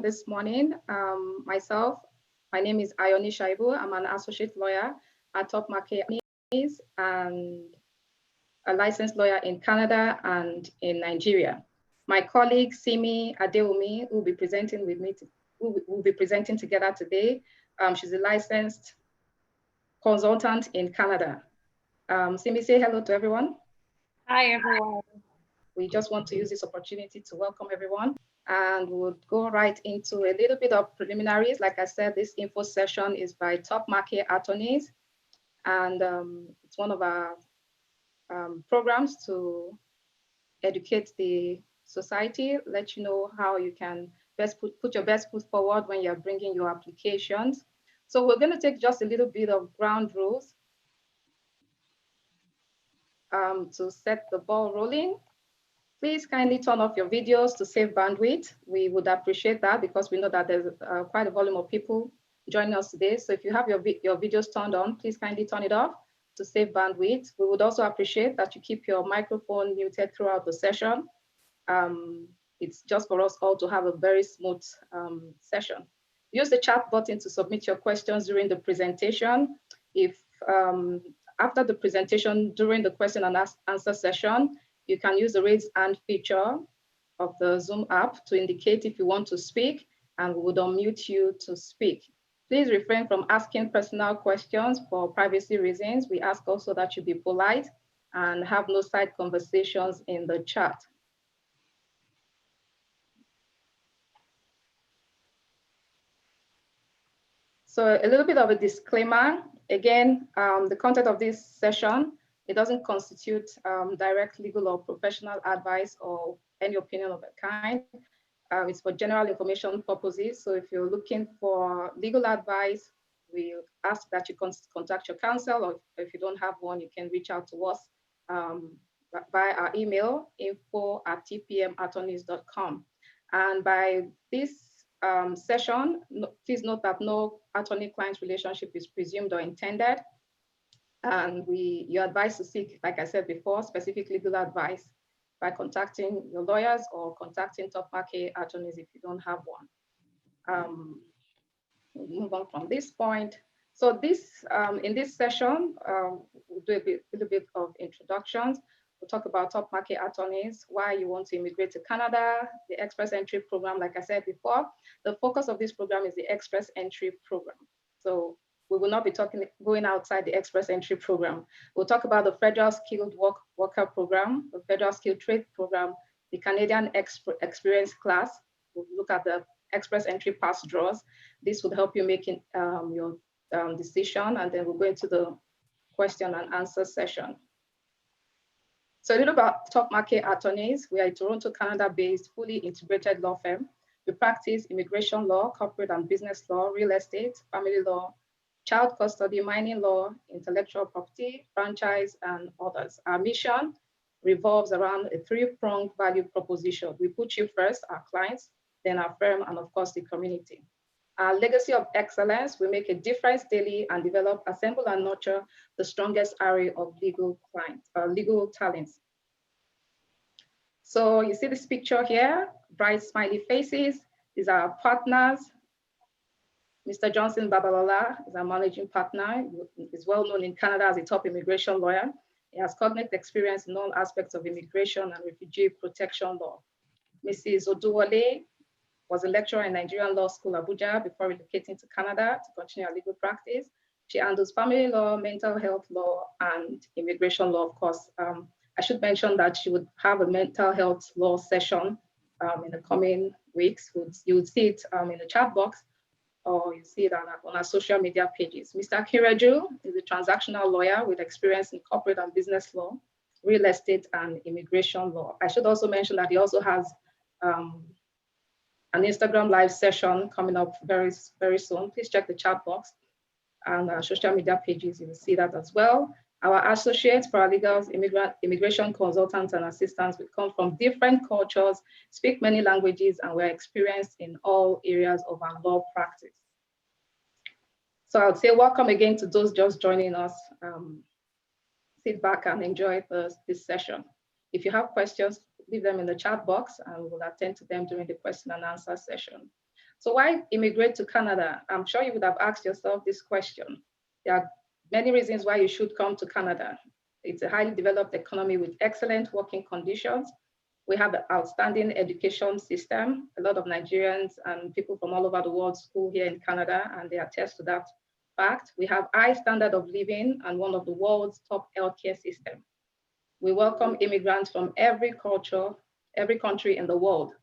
this morning. My name is Ayoni Shaibu. I'm an associate lawyer at Topmarké Attorneys and a licensed lawyer in Canada and in Nigeria. My colleague Simisola Adewunmi will be presenting with me. We'll be presenting together today. She's a licensed consultant in Canada. Simi, say hello to everyone. Hi, everyone. We just want to use this opportunity to welcome everyone, and we'll go right into a little bit of preliminaries. Like I said, this info session is by Topmarké Attorneys, and it's one of our programs to educate the society, let you know how you can best put your best foot forward when you're bringing your applications. So we're going to take just a little bit of ground rules to set the ball rolling. Please kindly turn off your videos to save bandwidth. We would appreciate that because we know that there's quite a volume of people joining us today. So if you have your videos turned on, please kindly turn it off to save bandwidth. We would also appreciate that you keep your microphone muted throughout the session. It's just for us all to have a very smooth session. Use the chat button to submit your questions during the presentation. If after the presentation, during the question and answer session, you can use the raise hand feature of the Zoom app to indicate if you want to speak, and we would unmute you to speak. Please refrain from asking personal questions for privacy reasons. We ask also that you be polite and have no side conversations in the chat. So a little bit of a disclaimer. Again, the content of this session, it doesn't constitute direct legal or professional advice or any opinion of a kind. It's for general information purposes. So if you're looking for legal advice, we ask that you contact your counsel, or if you don't have one, you can reach out to us via our email, info@tpmattorneys.com. And by this session, please note that no attorney-client relationship is presumed or intended. And you're advised to seek, like I said before, specific legal advice by contacting your lawyers or contacting Topmarké Attorneys if you don't have one. We'll move on from this point. So in this session, we'll do a little bit of introductions. We'll talk about Topmarké Attorneys, why you want to immigrate to Canada, the Express Entry Program, like I said before. The focus of this program is the Express Entry Program. So we will not be going outside the Express Entry Program. We'll talk about the Federal Skilled Worker Program, the Federal Skilled Trade Program, the Canadian Experience Class. We'll look at the Express Entry Pass draws. This will help you making your decision, and then we'll go into the question and answer session. So a little about Topmarké Attorneys. We are a Toronto, Canada-based, fully integrated law firm. We practice immigration law, corporate and business law, real estate, family law, child custody, mining law, intellectual property, franchise, and others. Our mission revolves around a three-pronged value proposition. We put you first, our clients, then our firm, and of course, the community. Our legacy of excellence, we make a difference daily and develop, assemble, and nurture the strongest array of legal talents. So you see this picture here, bright smiley faces. These are our partners. Mr. Johnson Babalola is our managing partner. He's well known in Canada as a top immigration lawyer. He has cognate experience in all aspects of immigration and refugee protection law. Mrs. Oduwole was a lecturer in Nigerian Law School, Abuja, before relocating to Canada to continue her legal practice. She handles family law, mental health law, and immigration law, of course. I should mention that she would have a mental health law session in the coming weeks. You would see it in the chat box, or you see it on our social media pages. Mr. Kireju is a transactional lawyer with experience in corporate and business law, real estate, and immigration law. I should also mention that he also has an Instagram live session coming up very, very soon. Please check the chat box and our social media pages. You will see that as well. Our associates, paralegals, immigration consultants, and assistants will come from different cultures, speak many languages, and we're experienced in all areas of our law practice. So I would say welcome again to those just joining us. Sit back and enjoy this session. If you have questions, leave them in the chat box and we'll attend to them during the question and answer session. So why immigrate to Canada? I'm sure you would have asked yourself this question. There are many reasons why you should come to Canada. It's a highly developed economy with excellent working conditions. We have an outstanding education system. A lot of Nigerians and people from all over the world school here in Canada, and they attest to that fact. We have high standard of living and one of the world's top healthcare system. We welcome immigrants from every culture, every country in the world.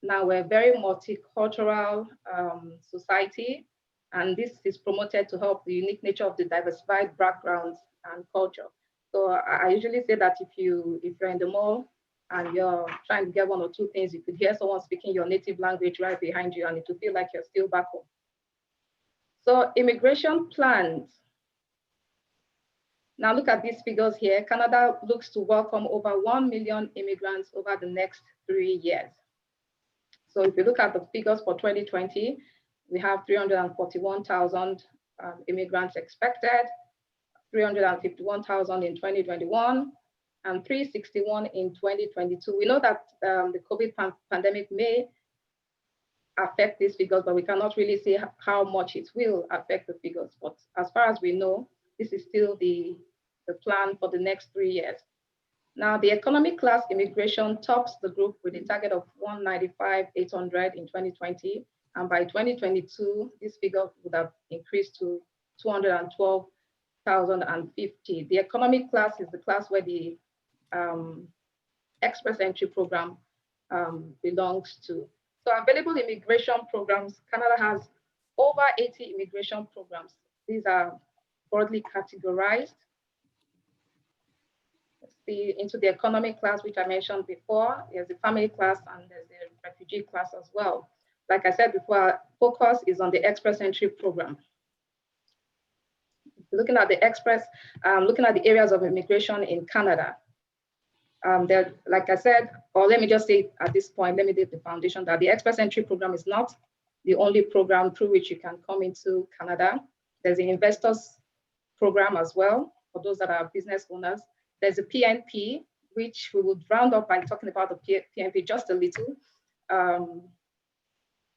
Now we're a very multicultural society, and this is promoted to help the unique nature of the diversified backgrounds and culture. So I usually say that if you're in the mall and you're trying to get one or two things, you could hear someone speaking your native language right behind you, and it will feel like you're still back home. So immigration plans. Now look at these figures here. Canada looks to welcome over 1 million immigrants over the next 3 years. So if you look at the figures for 2020, we have 341,000 immigrants expected, 351,000 in 2021, and 361 in 2022. We know that the COVID pandemic may affect these figures, but we cannot really say how much it will affect the figures. But as far as we know, this is still the plan for the next 3 years. Now, the economic class immigration tops the group with a target of 195,800 in 2020. And by 2022, this figure would have increased to 212,050. The economic class is the class where the express entry program belongs to. So available immigration programs, Canada has over 80 immigration programs. These are broadly categorized. Let's see, into the economic class, which I mentioned before. There's the family class and there's the refugee class as well. Like I said before, focus is on the express entry program. Looking at the looking at the areas of immigration in Canada. There, like I said, or let me just say at this point, let me do the foundation that the express entry program is not the only program through which you can come into Canada. There's the investors program as well, for those that are business owners. There's a PNP, which we would round up by talking about the PNP just a little,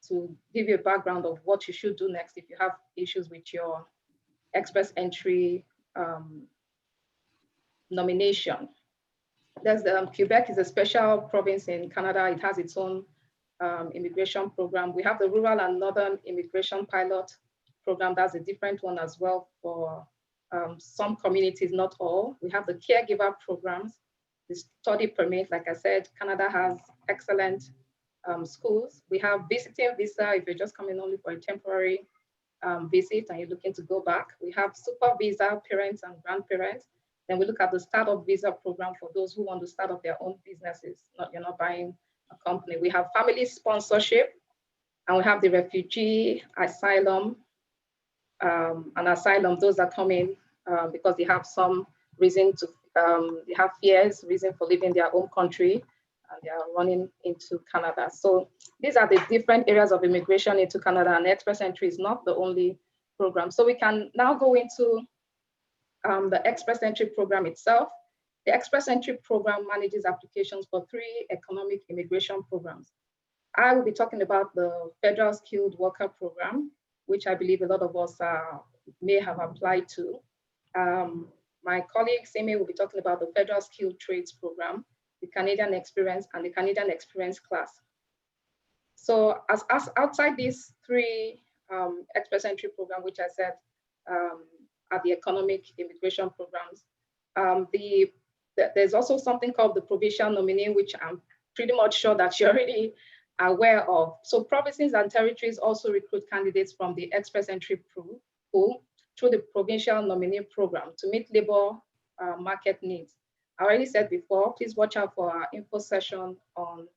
to give you a background of what you should do next if you have issues with your express entry nomination. There's Quebec is a special province in Canada. It has its own immigration program. We have the Rural and Northern Immigration Pilot Program. That's a different one as well for some communities, not all. We have the caregiver programs, the study permit. Like I said, Canada has excellent schools. We have visiting visa if you're just coming only for a temporary visit and you're looking to go back. We have super visa, parents and grandparents. Then we look at the startup visa program for those who want to start up their own businesses. You're not buying a company. We have family sponsorship, and we have the refugee asylum. And asylum, those that come in because they have some reason to, they have fears, reason for leaving their home country, and they are running into Canada. So these are the different areas of immigration into Canada, and express entry is not the only program. So we can now go into the express entry program itself. The express entry program manages applications for 3 economic immigration programs. I will be talking about the Federal Skilled Worker Program, which I believe a lot of us may have applied to. My colleague Simi will be talking about the Federal Skilled Trades Program, the Canadian Experience, and the Canadian Experience class. So as outside these 3 express entry programs, which I said are the economic immigration programs, there's also something called the provincial nominee, which I'm pretty much sure that you're already aware of. So provinces and territories also recruit candidates from the express entry pool through the provincial nominee program to meet labor market needs. I already said before, please watch out for our info session on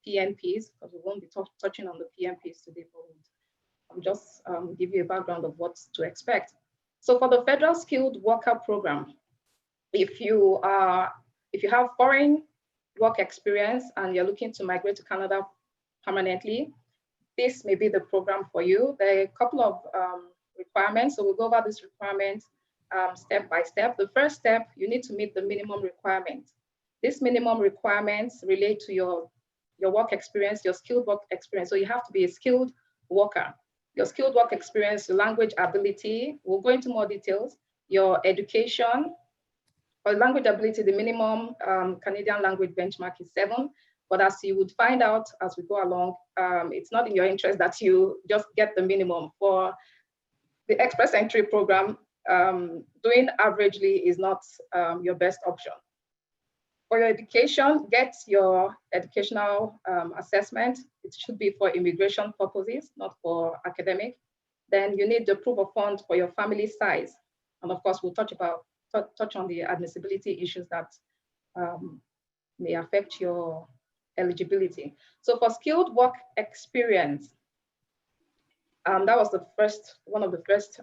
PNPs, because we won't be touching on the PNPs today, but I'll just give you a background of what to expect. So for the Federal Skilled Worker Program, if you have foreign work experience and you're looking to migrate to Canada permanently, this may be the program for you. There are a couple of requirements, so we'll go over these requirements step by step. The first step, you need to meet the minimum requirements. These minimum requirements relate to your work experience, your skilled work experience. So you have to be a skilled worker. Your skilled work experience, your language ability, we'll go into more details, your education. For language ability, the minimum Canadian language benchmark is 7, but as you would find out as we go along, it's not in your interest that you just get the minimum. For the express entry program, doing averagely is not your best option. For your education, get your educational assessment. It should be for immigration purposes, not for academic. Then you need the proof of funds for your family size. And of course, we'll touch on the admissibility issues that may affect your eligibility. So for skilled work experience, that was one of the first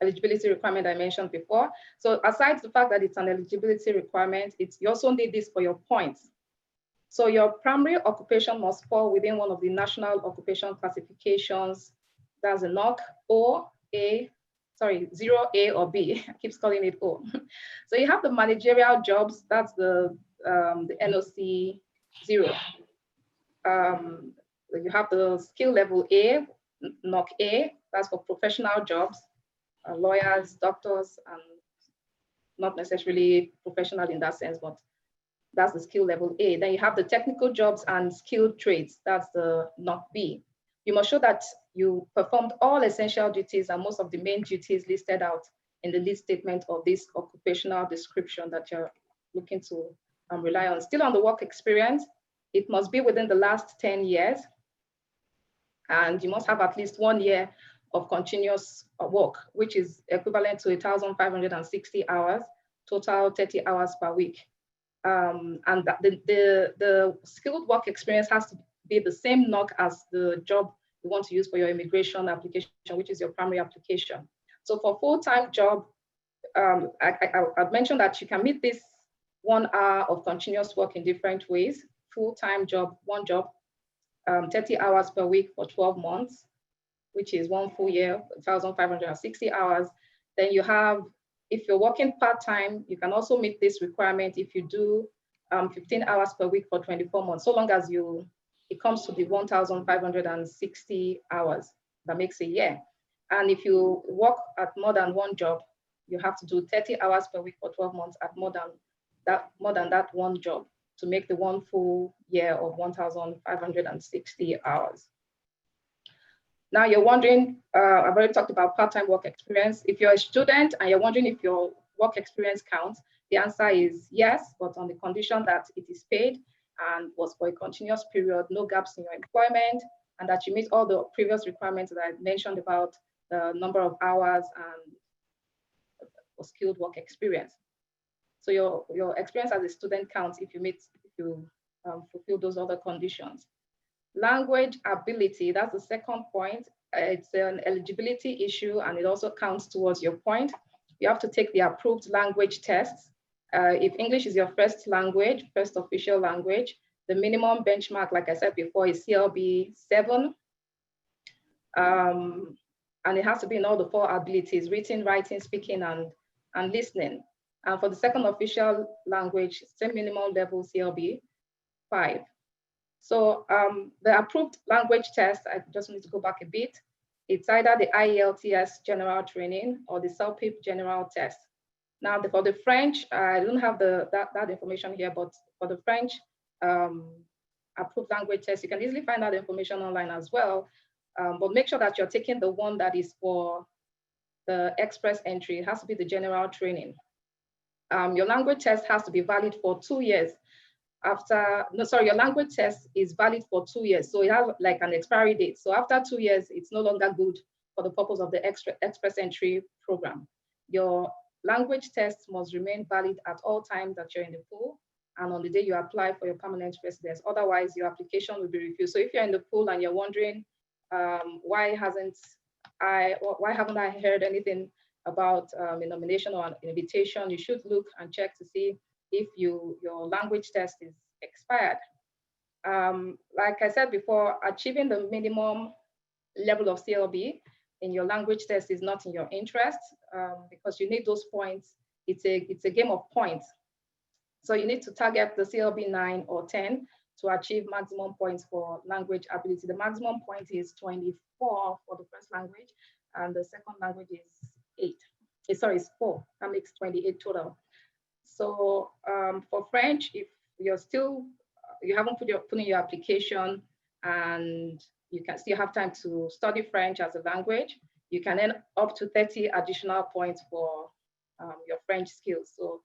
eligibility requirement I mentioned before. So aside the fact that it's an eligibility requirement, you also need this for your points. So your primary occupation must fall within one of the national occupation classifications. That's a NOC, O, A, sorry, 0A or B. I keep calling it O. So you have the managerial jobs, that's the NOC 0. You have the skill level A, NOC A, that's for professional jobs, lawyers, doctors, and not necessarily professional in that sense, but that's the skill level A. Then you have the technical jobs and skilled trades, that's the NOC B. You must show that you performed all essential duties and most of the main duties listed out in the lead statement of this occupational description that you're looking to rely on. Still on the work experience, it must be within the last 10 years, and you must have at least 1 year of continuous work, which is equivalent to 1,560 hours, total 30 hours per week. And the skilled work experience has to be the same NOC as the job you want to use for your immigration application, which is your primary application. So for full-time job, I've mentioned that you can meet this 1 hour of continuous work in different ways. Full-time job, one job, 30 hours per week for 12 months, which is 1 full year, 1,560 hours. Then you have, if you're working part-time, you can also meet this requirement if you do 15 hours per week for 24 months, so long as it comes to the 1,560 hours, that makes a year. And if you work at more than one job, you have to do 30 hours per week for 12 months at more than that one job to make the 1 full year of 1,560 hours. Now you're wondering, I've already talked about part-time work experience. If you're a student and you're wondering if your work experience counts, the answer is yes, but on the condition that it is paid and was for a continuous period, no gaps in your employment, and that you meet all the previous requirements that I mentioned about the number of hours and skilled work experience. So your experience as a student counts if you fulfill those other conditions. Language ability, that's the second point. It's an eligibility issue and it also counts towards your point. You have to take the approved language tests. If English is your first language, first official language, the minimum benchmark, like I said before, is CLB 7. And it has to be in all the 4 abilities: written, writing, speaking, and listening. And for the second official language, same minimum level CLB 5. So the approved language test, I just need to go back a bit. It's either the IELTS general training or the CELPIP general test. Now for the French, I don't have that information here, but for the French approved language test, you can easily find that information online as well. But make sure that you're taking the one that is for the express entry. It has to be the general training. Your language test has to be valid for 2 years. Your language test is valid for 2 years. So it has like an expiry date. So after 2 years, it's no longer good for the purpose of the express entry program. Your language test must remain valid at all times that you're in the pool and on the day you apply for your permanent residence. Otherwise, your application will be refused. So if you're in the pool and you're wondering, why haven't I heard anything about a nomination or an invitation, you should look and check to see if your language test is expired. Like I said before, achieving the minimum level of CLB in your language test is not in your interest because you need those points. It's a game of points. So you need to target the CLB 9 or 10 to achieve maximum points for language ability. The maximum point is 24 for the first language, and the second language is 8. Sorry, it's 4. That makes 28 total. So for French, if you haven't put in your application and you can still have time to study French as a language, you can earn up to 30 additional points for your French skills. So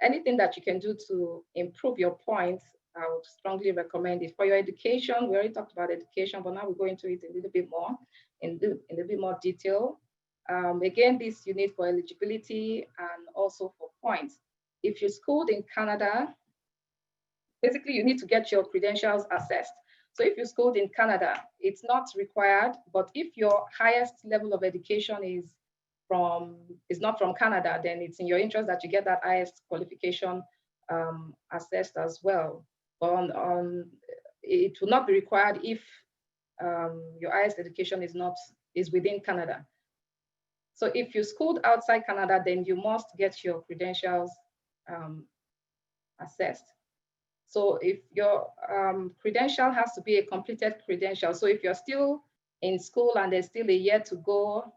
anything that you can do to improve your points, I would strongly recommend it. For your education, we already talked about education, but now we'll go into it a little bit more, in a little bit more detail. Again, this you need for eligibility and also for points. If you're schooled in Canada, basically you need to get your credentials assessed. So if you're schooled in Canada, it's not required, but if your highest level of education is not from Canada, then it's in your interest that you get that highest qualification assessed as well. But it will not be required if your highest education is within Canada. So if you schooled outside Canada, then you must get your credentials assessed. So if your credential has to be a completed credential, so if you're still in school and there's still a year to go,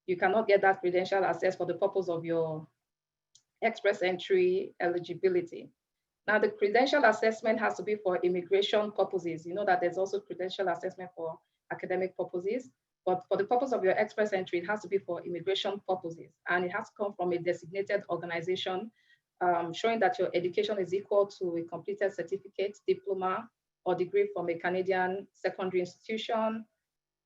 you cannot get that credential assessed for the purpose of your express entry eligibility. Now the credential assessment has to be for immigration purposes. You know that there's also credential assessment for academic purposes, but for the purpose of your express entry, it has to be for immigration purposes, and it has to come from a designated organization showing that your education is equal to a completed certificate, diploma, or degree from a Canadian secondary institution.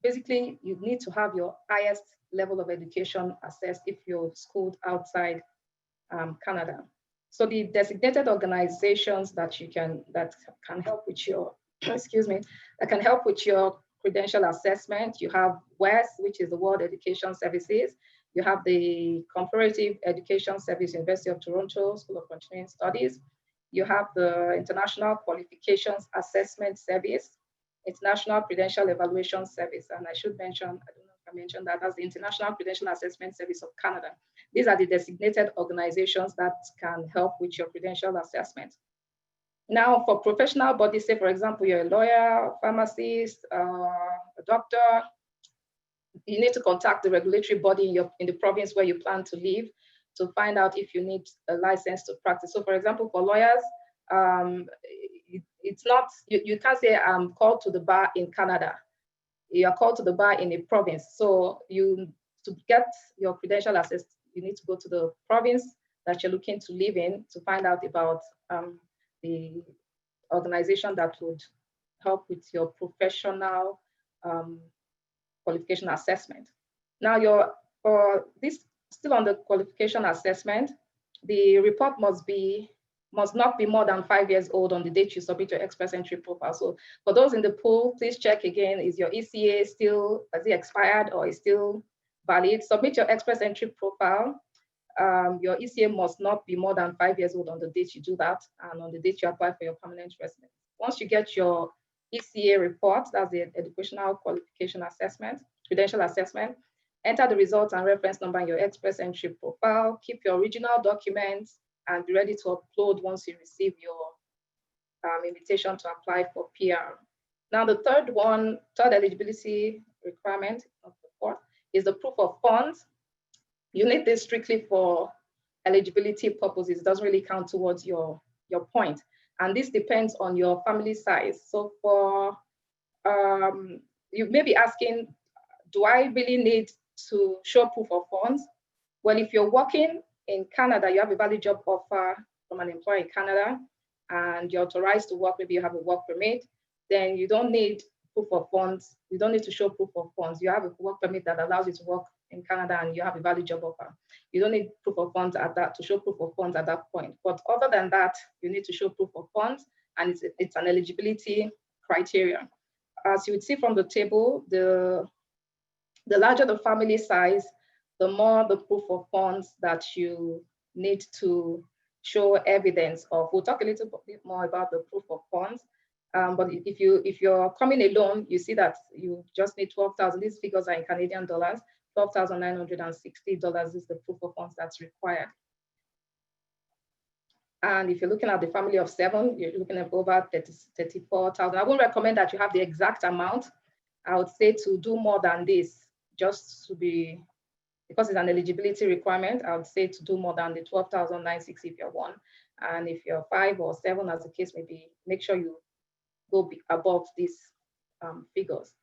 Basically, you need to have your highest level of education assessed if you're schooled outside Canada. So the designated organizations that can help with your, excuse me, that can help with your credential assessment, you have WES, which is the World Education Services. You have the Comparative Education Service, University of Toronto, School of Continuing Studies. You have the International Qualifications Assessment Service, International Credential Evaluation Service, and I should mention, I don't know if I mentioned that, as the International Credential Assessment Service of Canada. These are the designated organizations that can help with your credential assessment. Now, for professional bodies, say for example, you're a lawyer, pharmacist, a doctor, you need to contact the regulatory body in the province where you plan to live to find out if you need a license to practice. So for example, for lawyers, it's not, you can't say I'm called to the bar in Canada. You are called to the bar in a province. So to get your credential assessed, you need to go to the province that you're looking to live in to find out about the organization that would help with your professional qualification assessment. Now, for this, still on the qualification assessment, the report must not be more than 5 years old on the date you submit your express entry profile. So for those in the pool, please check again, is your ECA still, has it expired or is still valid? Submit your express entry profile. Your ECA must not be more than 5 years old on the date you do that and on the date you apply for your permanent residence. Once you get your ECA report, that's the Educational Qualification Assessment, Credential Assessment, enter the results and reference number in your express entry profile, keep your original documents, and be ready to upload once you receive your invitation to apply for PR. Now, the third eligibility requirement of the fourth is the proof of funds. You need this strictly for eligibility purposes. It doesn't really count towards your point. And this depends on your family size. So for, you may be asking, do I really need to show proof of funds? Well, if you're working in Canada, you have a valid job offer from an employer in Canada, and you're authorized to work, maybe you have a work permit, then you don't need proof of funds. You don't need to show proof of funds. You have a work permit that allows you to work in Canada and you have a valid job offer. You don't need proof of funds to show proof of funds at that point. But other than that, you need to show proof of funds, and it's an eligibility criteria. As you would see from the table, the larger the family size, the more the proof of funds that you need to show evidence of. We'll talk a little bit more about the proof of funds. But if you're coming alone, you see that you just need 12,000. These figures are in Canadian dollars. $12,960 is the proof of funds that's required. And if you're looking at the family of 7, you're looking at over 34,000. I won't recommend that you have the exact amount. I would say to do more than this, just to be, because it's an eligibility requirement, I would say to do more than the 12,960 if you're 1. And if you're 5 or 7, as the case may be, make sure you go above these figures.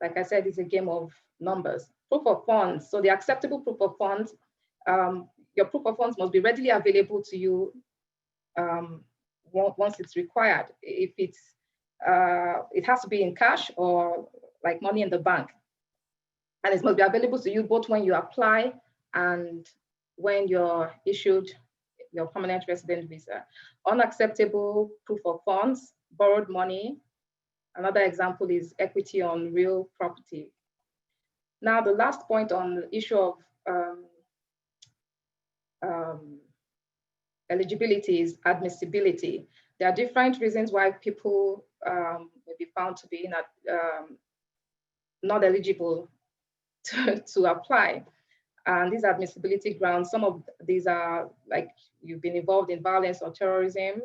Like I said, it's a game of numbers. Proof of funds. So the acceptable proof of funds, your proof of funds must be readily available to you once it's required. If it's, it has to be in cash or like money in the bank. And it must be available to you both when you apply and when you're issued your permanent resident visa. Unacceptable proof of funds, borrowed money. Another example is equity on real property. Now, the last point on the issue of eligibility is admissibility. There are different reasons why people may be found to be not eligible to apply. And these admissibility grounds, some of these are like you've been involved in violence or terrorism,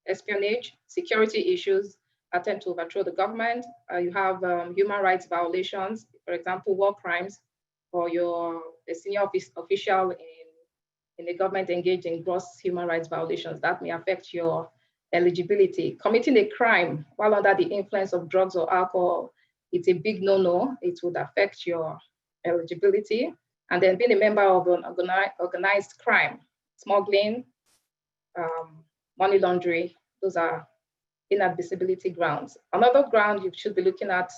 espionage, security issues, attempt to overthrow the government. You have human rights violations, for example, war crimes, or you're a senior official in the government engaged in gross human rights violations. That may affect your eligibility. Committing a crime while under the influence of drugs or alcohol, it's a big no-no. It would affect your eligibility. And then being a member of an organized crime, smuggling, money laundering, those are inadmissibility grounds. Another ground you should be looking at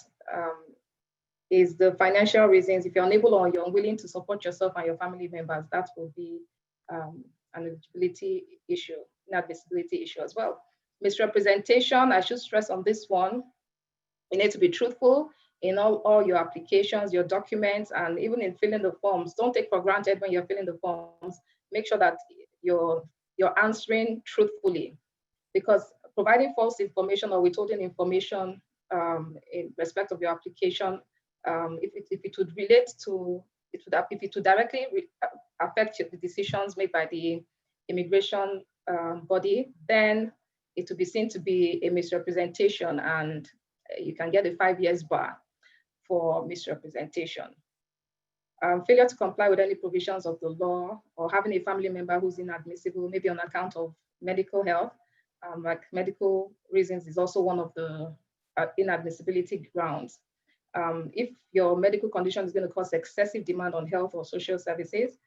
is the financial reasons. If you're unable or you're unwilling to support yourself and your family members, that will be an eligibility issue, inadmissibility issue as well. Misrepresentation, I should stress on this one. You need to be truthful in all your applications, your documents, and even in filling the forms. Don't take for granted when you're filling the forms. Make sure that you're answering truthfully, because providing false information or withholding information in respect of your application, if it would relate to, if it would directly affect the decisions made by the immigration body, then it will be seen to be a misrepresentation, and you can get a 5 years bar for misrepresentation. Failure to comply with any provisions of the law, or having a family member who's inadmissible, maybe on account of medical health, like medical reasons is also one of the inadmissibility grounds. If your medical condition is going to cause excessive demand on health or social services,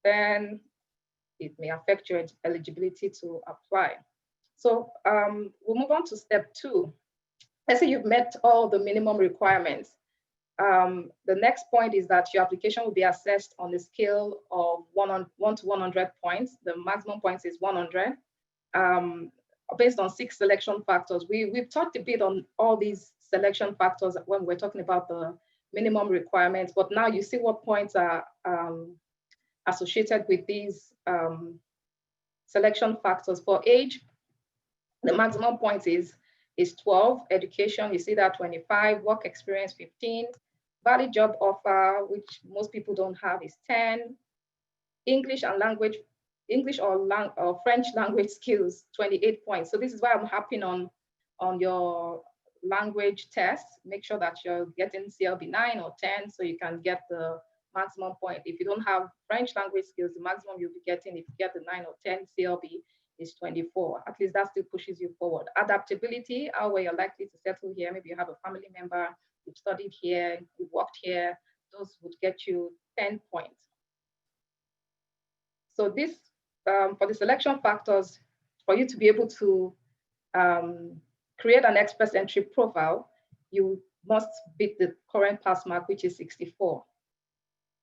then it may affect your eligibility to apply. So we'll move on to step 2. Let's say you've met all the minimum requirements. The next point is that your application will be assessed on a scale of 1 to 100 points. The maximum points is 100, based on 6 selection factors. We've talked a bit on all these selection factors when we're talking about the minimum requirements, but now you see what points are associated with these selection factors. For age, the maximum point is 12. Education, you see that 25. Work experience, 15. Valid job offer, which most people don't have, is 10. English or French language skills, 28 points. So this is why I'm harping on your language test. Make sure that you're getting CLB 9 or 10 so you can get the maximum point. If you don't have French language skills, the maximum you'll be getting if you get the 9 or 10 CLB is 24. At least that still pushes you forward. Adaptability, how well you're likely to settle here. Maybe you have a family member, you've studied here, you've worked here. Those would get you 10 points. So this, for the selection factors, for you to be able to create an express entry profile, you must beat the current pass mark, which is 64.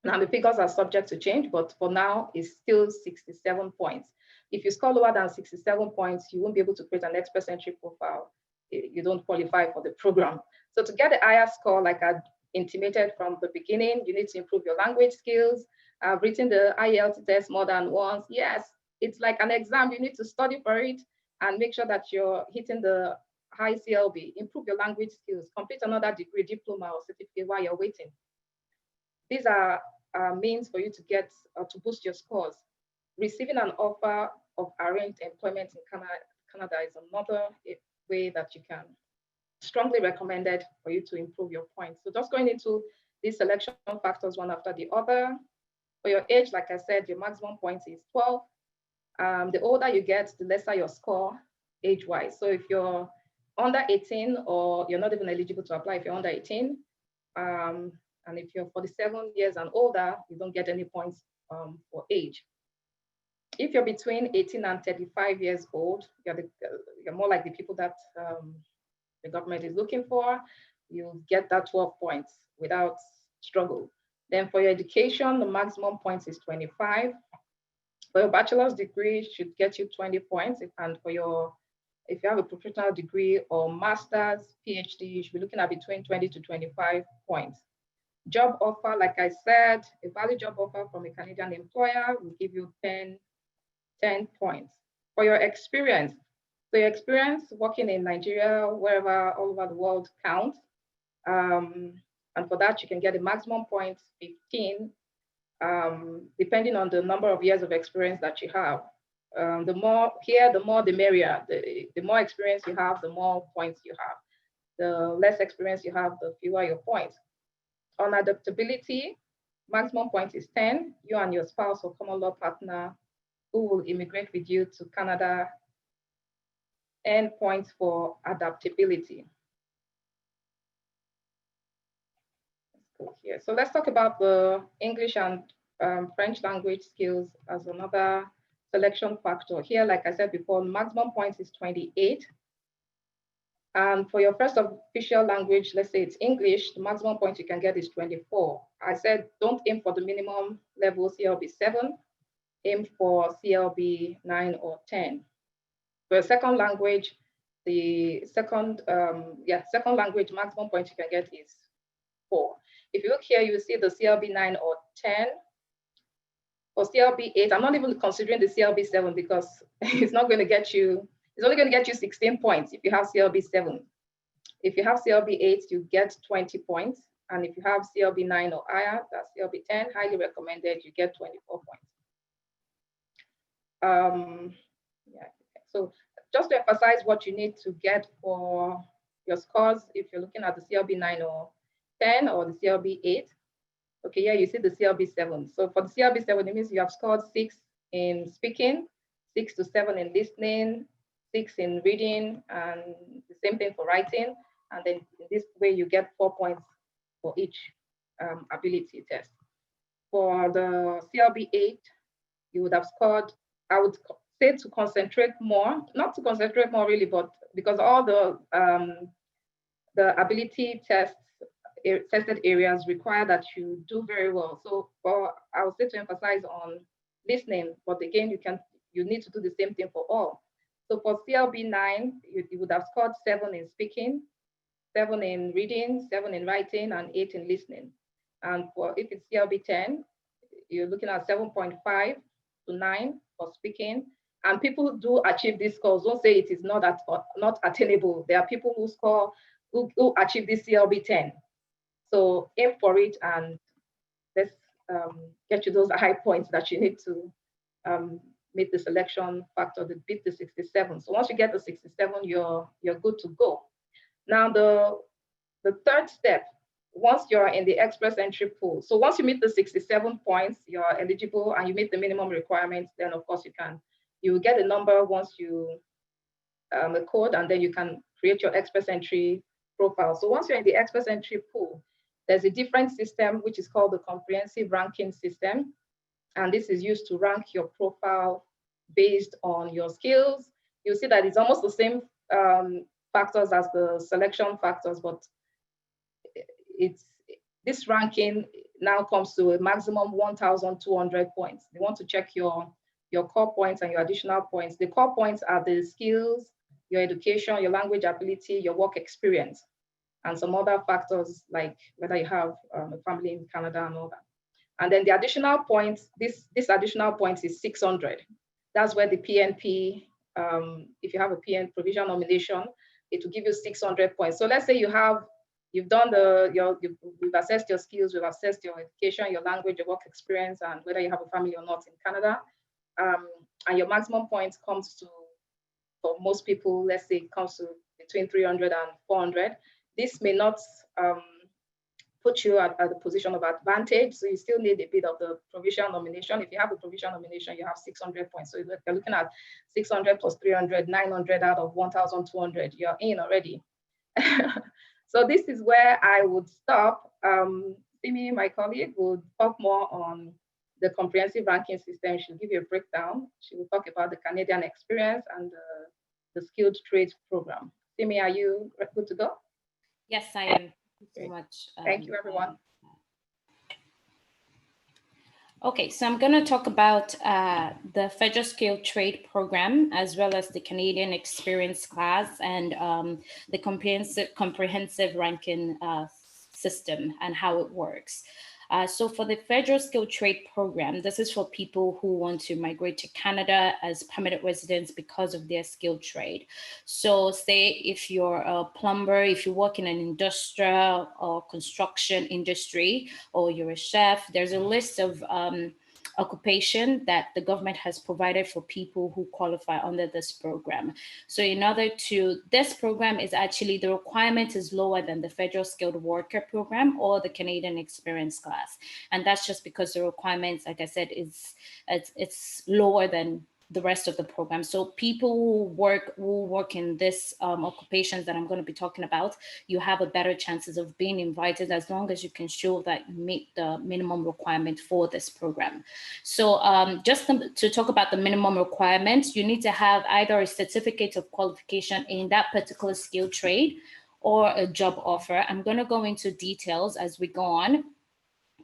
Now the figures are subject to change, but for now it's still 67 points. If you score lower than 67 points, you won't be able to create an express entry profile. You don't qualify for the program. So to get the higher score, like I intimated from the beginning, you need to improve your language skills. I've written the IELTS test more than once. Yes, it's like an exam. You need to study for it and make sure that you're hitting the high CLB. Improve your language skills. Complete another degree, diploma, or certificate while you're waiting. These are means for you to get to boost your scores. Receiving an offer of arranged employment in Canada is another way that you can strongly recommended for you to improve your points. So just going into these selection factors one after the other. For your age, like I said, your maximum points is 12. The older you get, the lesser your score age-wise. So if you're under 18 or you're not even eligible to apply if you're under 18, and if you're 47 years and older, you don't get any points for age. If you're between 18 and 35 years old, you're more like the people that the government is looking for, you get that 12 points without struggle. Then for your education, the maximum points is 25. For your bachelor's degree, it should get you 20 points. And for if you have a professional degree or master's, PhD, you should be looking at between 20 to 25 points. Job offer, like I said, a valid job offer from a Canadian employer will give you 10 points. For your experience, so your experience working in Nigeria, wherever, all over the world counts. And for that, you can get a maximum points 15, depending on the number of years of experience that you have. The more the merrier. The more experience you have, the more points you have. The less experience you have, the fewer your points. On adaptability, maximum point is 10. You and your spouse or common law partner who will immigrate with you to Canada earn points for adaptability. Let's go here. So let's talk about the English and French language skills as another selection factor. Here, like I said before, maximum points is 28. And for your first official language, let's say it's English, the maximum point you can get is 24. I said, don't aim for the minimum level CLB 7, aim for CLB 9 or 10. For a second language, the second language maximum point you can get is 4. If you look here, you will see the CLB 9 or 10. For CLB 8, I'm not even considering the CLB 7 because it's not going to get you, it's only going to get you 16 points if you have CLB 7. If you have CLB 8, you get 20 points. And if you have CLB 9 or higher, that's CLB 10, highly recommended, you get 24 points. So just to emphasize what you need to get for your scores, if you're looking at the CLB 9 or 10 or the CLB 8, okay, yeah, you see the CLB 7. So for the CLB 7, it means you have scored 6 in speaking, 6 to 7 in listening, 6 in reading, and the same thing for writing. And then in this way, you get 4 points for each ability test. For the CLB 8, you would have scored, I would say to concentrate more, not to concentrate more really, but because all the ability tests, tested areas require that you do very well. So I would say to emphasize on listening, but again, you need to do the same thing for all. So for CLB 9, you would have scored 7 in speaking, 7 in reading, 7 in writing, and 8 in listening. And if it's CLB 10, you're looking at 7.5 to 9 for speaking. And people who do achieve these scores, don't say it is not attainable. There are people who achieve this CLB 10. So aim for it and let's get you those high points that you need to meet the selection factor to beat the 67. So once you get the 67, you're good to go. Now the third step, once you're in the express entry pool, so once you meet the 67 points, you're eligible and you meet the minimum requirements, then of course you will get a number once you a code, and then you can create your express entry profile. So once you're in the express entry pool, there's a different system which is called the comprehensive ranking system. And this is used to rank your profile based on your skills. You'll see that it's almost the same factors as the selection factors, but this ranking now comes to a maximum 1,200 points. They want to check your core points and your additional points. The core points are the skills, your education, your language ability, your work experience, and some other factors like whether you have a family in Canada and all that. And then the additional points, this additional points is 600. That's where the PNP, if you have a PN provisional nomination, it will give you 600 points. So let's say you've assessed your skills, you've assessed your education, your language, your work experience, and whether you have a family or not in Canada. and your maximum points comes to, for most people, let's say, comes to between 300 and 400. This may not put you at the position of advantage, so you still need a bit of the provisional nomination. If you have a provisional nomination, you have 600 points. So you're looking at 600 plus 300, 900 out of 1,200. You're in already. So this is where I would stop. Simi, my colleague, will talk more on the comprehensive ranking system. She'll give you a breakdown. She will talk about the Canadian experience and the skilled trades program. Simi, are you good to go? Yes, I am. Thank you so much. Thank you, everyone. Okay, so I'm going to talk about the Federal Skilled Trade Program, as well as the Canadian Experience class and the comprehensive ranking system and how it works. So for the Federal Skilled Trade Program, this is for people who want to migrate to Canada as permanent residents because of their skilled trade. So say if you're a plumber, if you work in an industrial or construction industry, or you're a chef, there's a list of occupation that the government has provided for people who qualify under this program. So in order to, this program is actually, the requirement is lower than the Federal Skilled Worker Program or the Canadian Experience class. And that's just because the requirements, like I said, it's lower than the rest of the program. So people who work in this occupations that I'm going to be talking about, you have a better chances of being invited as long as you can show that you meet the minimum requirement for this program. So just to talk about the minimum requirements, you need to have either a certificate of qualification in that particular skill trade or a job offer. I'm going to go into details as we go on.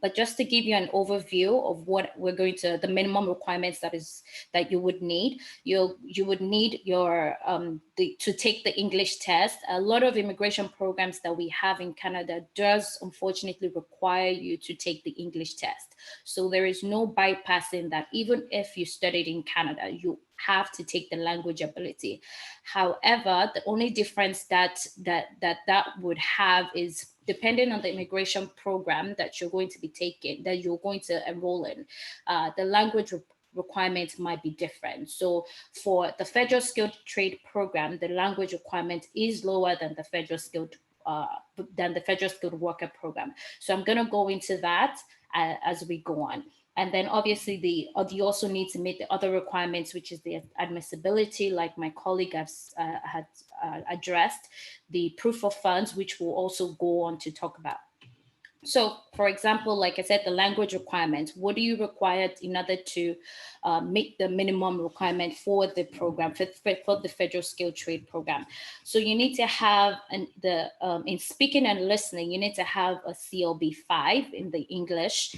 But just to give you an overview of what we're going to, the minimum requirements that you would need, you would need your to take the English test. A lot of immigration programs that we have in Canada does unfortunately require you to take the English test. So there is no bypassing that. Even if you studied in Canada, you have to take the language ability. However, the only difference that would have is depending on the immigration program that you're going to be taking, that you're going to enroll in, the language requirements might be different. So for the Federal Skilled Trade Program, the language requirement is lower than the Federal Skilled Worker Program. So I'm going to go into that as we go on. And then obviously you also need to meet the other requirements, which is the admissibility, like my colleague had addressed, the proof of funds, which we'll also go on to talk about. So, for example, like I said, the language requirements, what do you require in order to meet the minimum requirement for the program, for the Federal Skilled Trade Program? So you need to have, in speaking and listening, you need to have a CLB 5 in the English.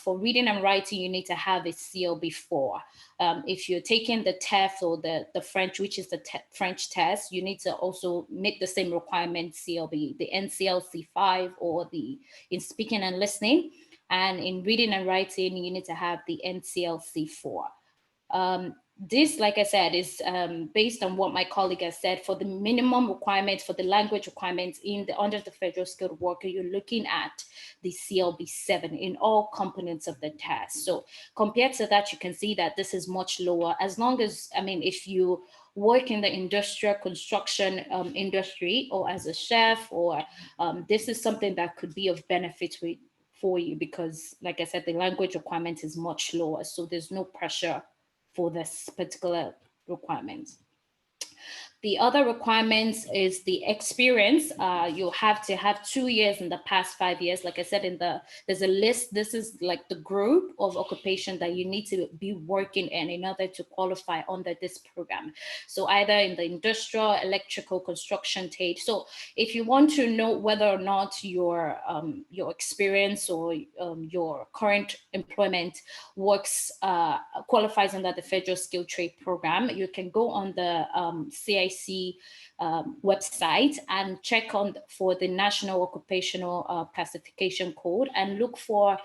For reading and writing, you need to have a CLB 4. If you're taking the TEF or the French, which is the French test, you need to also meet the same requirement CLB, the NCLC 5 or in speaking and listening. And in reading and writing, you need to have the NCLC 4. This, like I said, is based on what my colleague has said. For the minimum requirements, for the language requirements under the Federal Skilled Worker, you're looking at the CLB 7 in all components of the test. So compared to that, you can see that this is much lower. As long as, if you work in the industrial construction industry or as a chef, or this is something that could be of benefit for you, because like I said, the language requirement is much lower. So there's no pressure for this particular requirement. The other requirements is the experience. You have to have 2 years in the past 5 years. Like I said, there's a list. This is like the group of occupation that you need to be working in order to qualify under this program. So either in the industrial, electrical, construction trade. So if you want to know whether or not your experience or your current employment qualifies under the Federal Skilled Trade Program, you can go on the CIC website and check for the National Occupational Classification Code and look for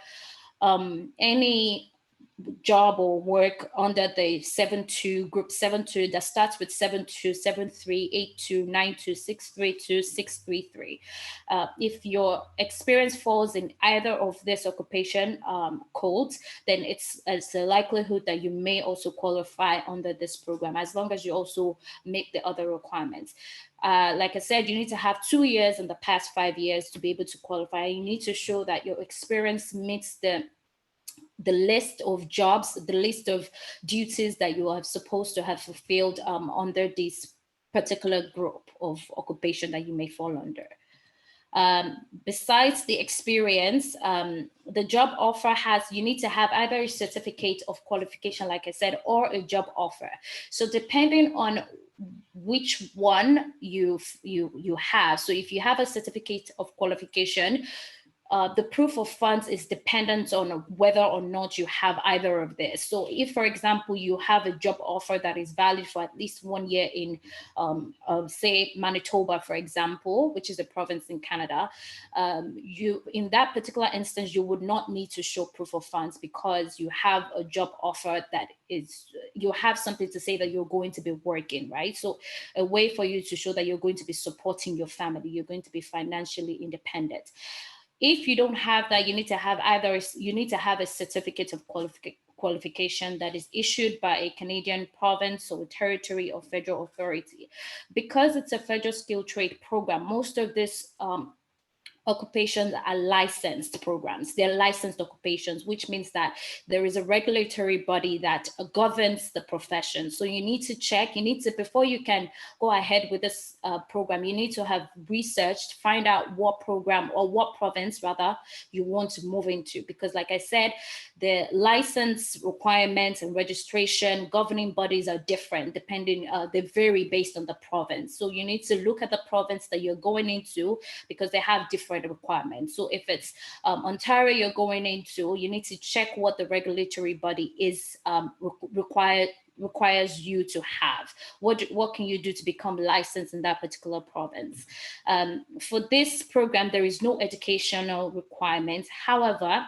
any job or work under the 7-2 group 7-2 that starts with 7-2, 7-3, 8-2, 9-2, 6-3-2, 6-3-3. If your experience falls in either of this occupation codes, then it's a likelihood that you may also qualify under this program, as long as you also meet the other requirements. Like I said, you need to have 2 years in the past 5 years to be able to qualify. You need to show that your experience meets the list of jobs, the list of duties that you are supposed to have fulfilled under this particular group of occupation that you may fall under. Besides the experience, the job offer you need to have either a certificate of qualification, like I said, or a job offer. So depending on which one you have, so if you have a certificate of qualification, the proof of funds is dependent on whether or not you have either of this. So if, for example, you have a job offer that is valid for at least 1 year in, say, Manitoba, for example, which is a province in Canada, in that particular instance, you would not need to show proof of funds because you have a job offer that you have something to say that you're going to be working, right? So a way for you to show that you're going to be supporting your family, you're going to be financially independent. If you don't have that, you need to have a certificate of qualification that is issued by a Canadian province or territory or federal authority. Because it's a federal skilled trade program, most of this occupations are licensed programs. They're licensed occupations, which means that there is a regulatory body that governs the profession. So you need to check, before you can go ahead with this program, you need to have researched, find out what program or what province rather you want to move into. Because like I said, the license requirements and registration governing bodies are different they vary based on the province. So you need to look at the province that you're going into because they have different requirements. So if it's Ontario you're going into, you need to check what the regulatory body is requires you to have. What can you do to become licensed in that particular province? For this program, there is no educational requirements. However,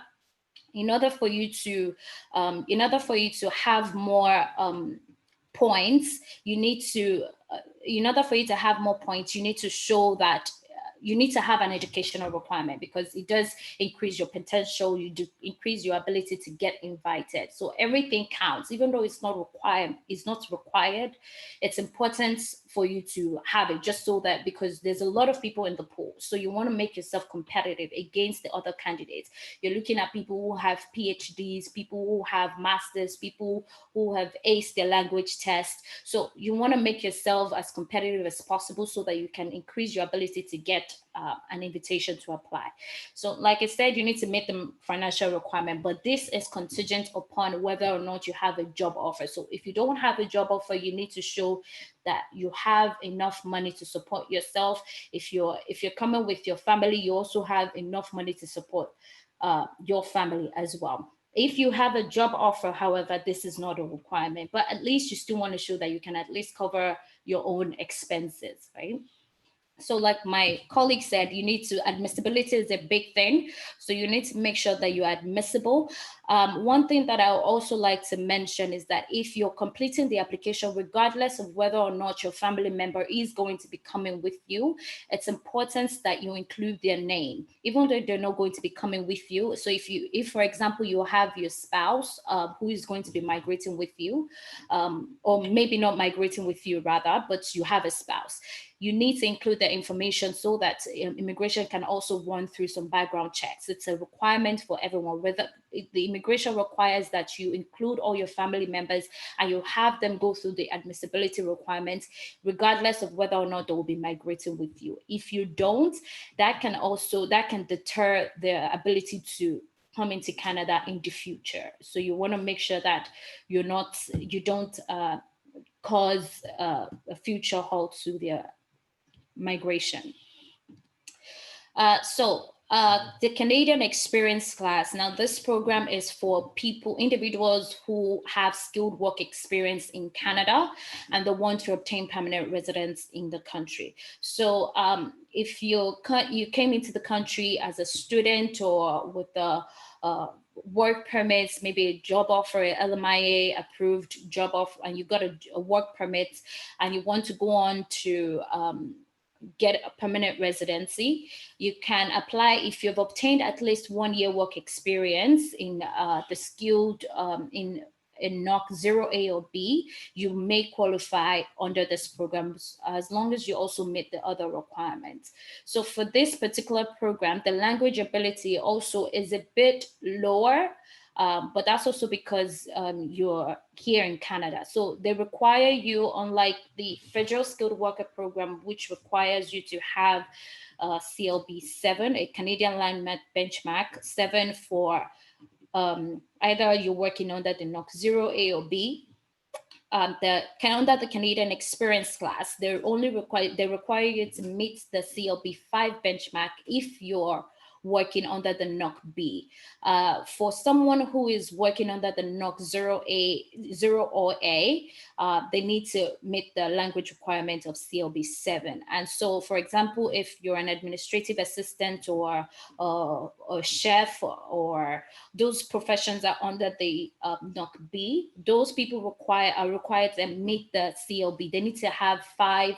in order for you to have more points, you need to show that you need to have an educational requirement because it does increase your potential, you do increase your ability to get invited. So everything counts, even though it's not required, it's important for you to have it just so that, because there's a lot of people in the pool. So you want to make yourself competitive against the other candidates. You're looking at people who have PhDs, people who have masters, people who have aced their language test. So you want to make yourself as competitive as possible so that you can increase your ability to get an invitation to apply. So like I said, you need to meet the financial requirement, but this is contingent upon whether or not you have a job offer. So if you don't have a job offer, you need to show that you have enough money to support yourself. If you're coming with your family, you also have enough money to support your family as well. If you have a job offer, however, this is not a requirement, but at least you still want to show that you can at least cover your own expenses, right? So like my colleague said, admissibility is a big thing. So you need to make sure that you're admissible. One thing that I would also like to mention is that if you're completing the application, regardless of whether or not your family member is going to be coming with you, it's important that you include their name, even though they're not going to be coming with you. So if for example, you have your spouse who is going to be migrating with you, or maybe not migrating with you rather, but you have a spouse, you need to include the information so that immigration can also run through some background checks. It's a requirement for everyone. Whether the immigration requires that you include all your family members and you have them go through the admissibility requirements, regardless of whether or not they will be migrating with you. If you don't, that can deter their ability to come into Canada in the future. So you want to make sure that you don't cause a future halt to their migration. The Canadian Experience Class. Now, this program is for individuals who have skilled work experience in Canada and they want to obtain permanent residence in the country. So if you came into the country as a student or with a work permits, maybe a job offer, a LMIA approved job offer, and you got a work permit, and you want to go on to get a permanent residency, you can apply if you've obtained at least 1 year work experience in the skilled in NOC 0A or B, you may qualify under this program as long as you also meet the other requirements. So for this particular program, the language ability also is a bit lower, but that's also because you're here in Canada. So they require you, unlike the Federal Skilled Worker Program, which requires you to have CLB 7, a Canadian Landmark Benchmark 7 for either you're working under the NOC 0A or B. Under the Canadian Experience class, they require you to meet the CLB 5 benchmark if you're working under the NOC B. For someone who is working under the NOC 0 or A, they need to meet the language requirement of CLB 7. And so, for example, if you're an administrative assistant or a chef, or those professions are under the NOC B, those people are required to meet the CLB. They need to have 5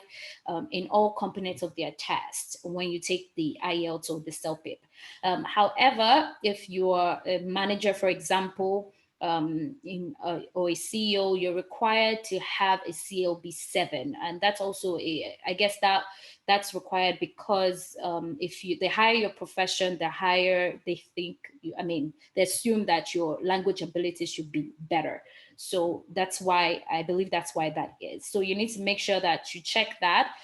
in all components of their test when you take the IELTS or the CELPIP. However, if you are a manager, for example, or a CEO, you're required to have a CLB 7, and that's also I guess that's required because if they hire your profession, they think, they assume that your language ability should be better. So that's why I believe that's why that is. So you need to make sure that you check that.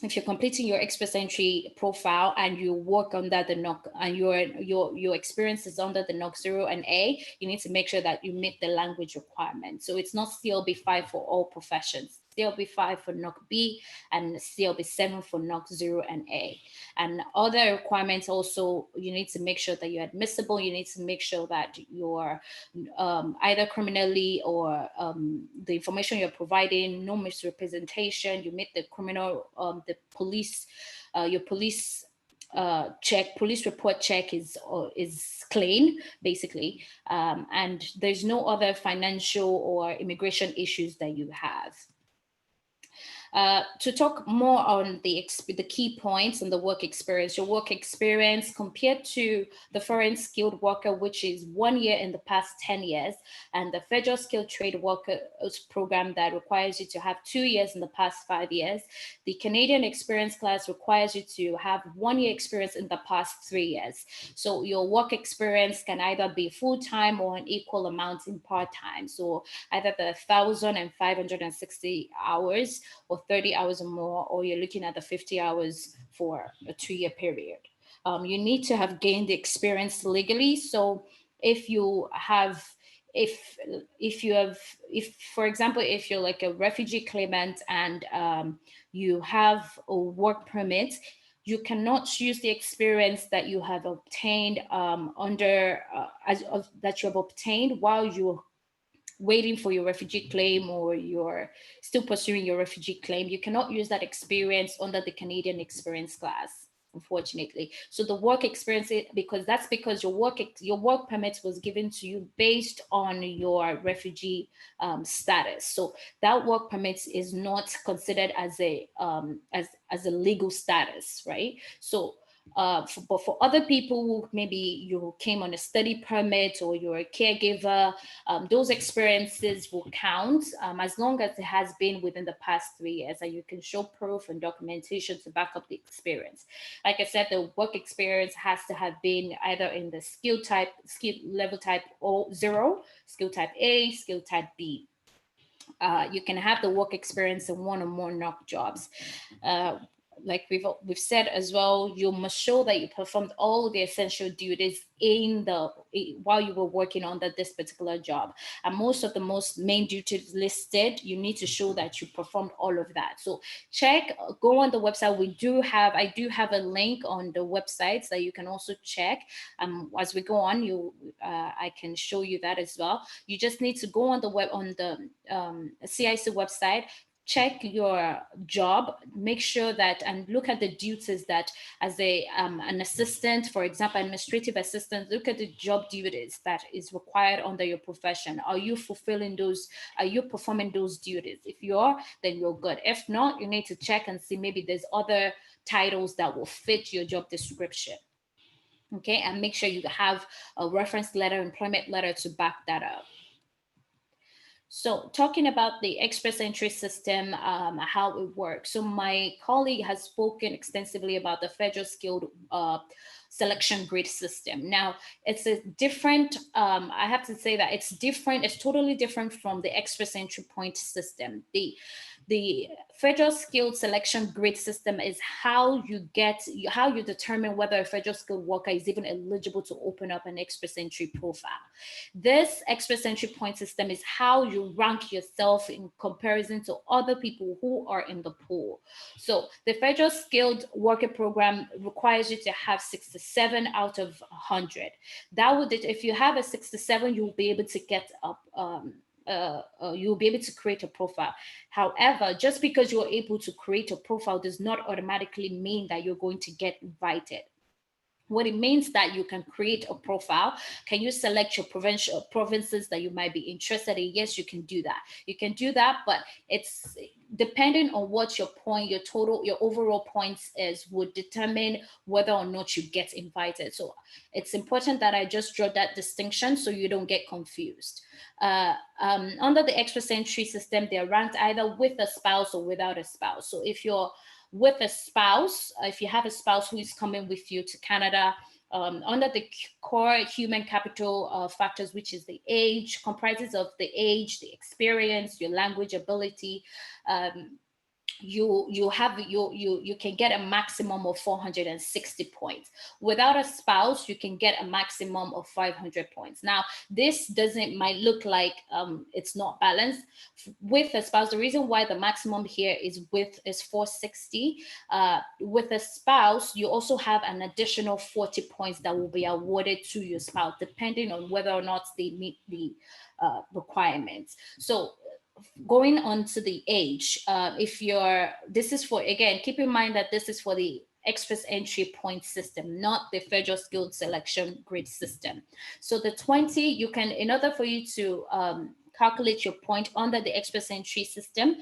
If you're completing your Express Entry profile and you work under the NOC and your experience is under the NOC 0 and A, you need to make sure that you meet the language requirement. So it's not CLB 5 for all professions. CLB 5 for NOC B and CLB 7 for NOC 0 and A. And other requirements also, you need to make sure that you're admissible. You need to make sure that you're either criminally or the information you're providing, no misrepresentation, you meet the criminal, the police, your police police report check is clean, basically, and there's no other financial or immigration issues that you have. To talk more on the key points on the work experience, your work experience compared to the foreign skilled worker, which is 1 year in the past 10 years, and the federal skilled trade workers program that requires you to have 2 years in the past 5 years. The Canadian experience class requires you to have 1 year experience in the past 3 years. So your work experience can either be full-time or an equal amount in part-time. So either the 1,560 hours or 30 hours or more, or you're looking at the 50 hours for a 2-year period. You need to have gained the experience legally. So if you have, for example, if you're like a refugee claimant and you have a work permit, you cannot use the experience that you have obtained that you have obtained while you're waiting for your refugee claim or you're still pursuing your refugee claim. You cannot use that experience under the Canadian experience class, unfortunately. So the work experience, because your work permit was given to you based on your refugee status. So that work permit is not considered as a legal status, right? So but for other people who maybe you came on a study permit or you're a caregiver, those experiences will count as long as it has been within the past 3 years, and you can show proof and documentation to back up the experience. Like I said, the work experience has to have been either in the skill level type 0, skill type A, skill type B. You can have the work experience in one or more NOC jobs. Like we've said as well, you must show that you performed all the essential duties while you were working under this particular job. And most of the main duties listed, you need to show that you performed all of that. So go on the website. I do have a link on the website that you can also check. As we go on, I can show you that as well. You just need to go on the CIC website, check your job, make sure that, and look at the duties that as an assistant, for example, administrative assistant, look at the job duties that is required under your profession. Are you fulfilling those? Are you performing those duties? If you are, then you're good. If not, you need to check and see maybe there's other titles that will fit your job description. Okay, and make sure you have a reference letter, employment letter to back that up. So talking about the express entry system, how it works. So my colleague has spoken extensively about the federal skilled selection grade system. Now, it's a different, I have to say that it's different, it's totally different from the express entry point system. The federal skilled selection grade system is how you determine whether a federal skilled worker is even eligible to open up an express entry profile. This express entry point system is how you rank yourself in comparison to other people who are in the pool. So the federal skilled worker program requires you to have 67 out of 100. That would, if you have a 67, you'll be able to get up. You'll be able to create a profile. However, just because you're able to create a profile does not automatically mean that you're going to get invited. What it means that you can create a profile. Can you select your provinces that you might be interested in? Yes, you can do that. You can do that, but it's depending on what your overall points is would determine whether or not you get invited. So it's important that I just draw that distinction so you don't get confused. Under the express entry system, they're ranked either with a spouse or without a spouse. So if you're with a spouse, if you have a spouse who is coming with you to Canada, under the core human capital factors, which is the age, comprises of the age, the experience, your language ability, you can get a maximum of 460 points. Without a spouse, you can get a maximum of 500 points. Now, this might look like it's not balanced. With a spouse, the reason why the maximum here is 460. With a spouse, you also have an additional 40 points that will be awarded to your spouse, depending on whether or not they meet the requirements. So going on to the age, this is for, again, keep in mind that this is for the express entry point system, not the federal skilled selection grade system. So the 20, you can, in order for you to calculate your point under the express entry system,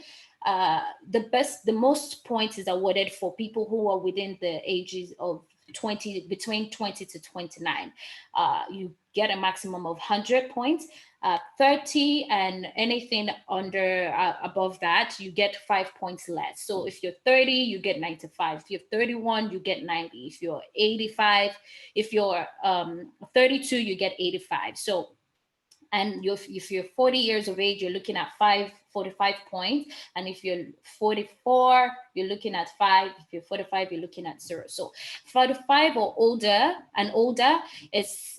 the most points is awarded for people who are within the ages of between 20 to 29. You get a maximum of 100 points. 30 and anything above that, you get 5 points less. So if you're 30, you get 95. If you're 31, you get 90. If you're 85, if you're 32, you get 85. So, and if you're 40 years of age, you're looking at 45 points. And if you're 44, you're looking at 5. If you're 45, you're looking at 0. So 45 or older,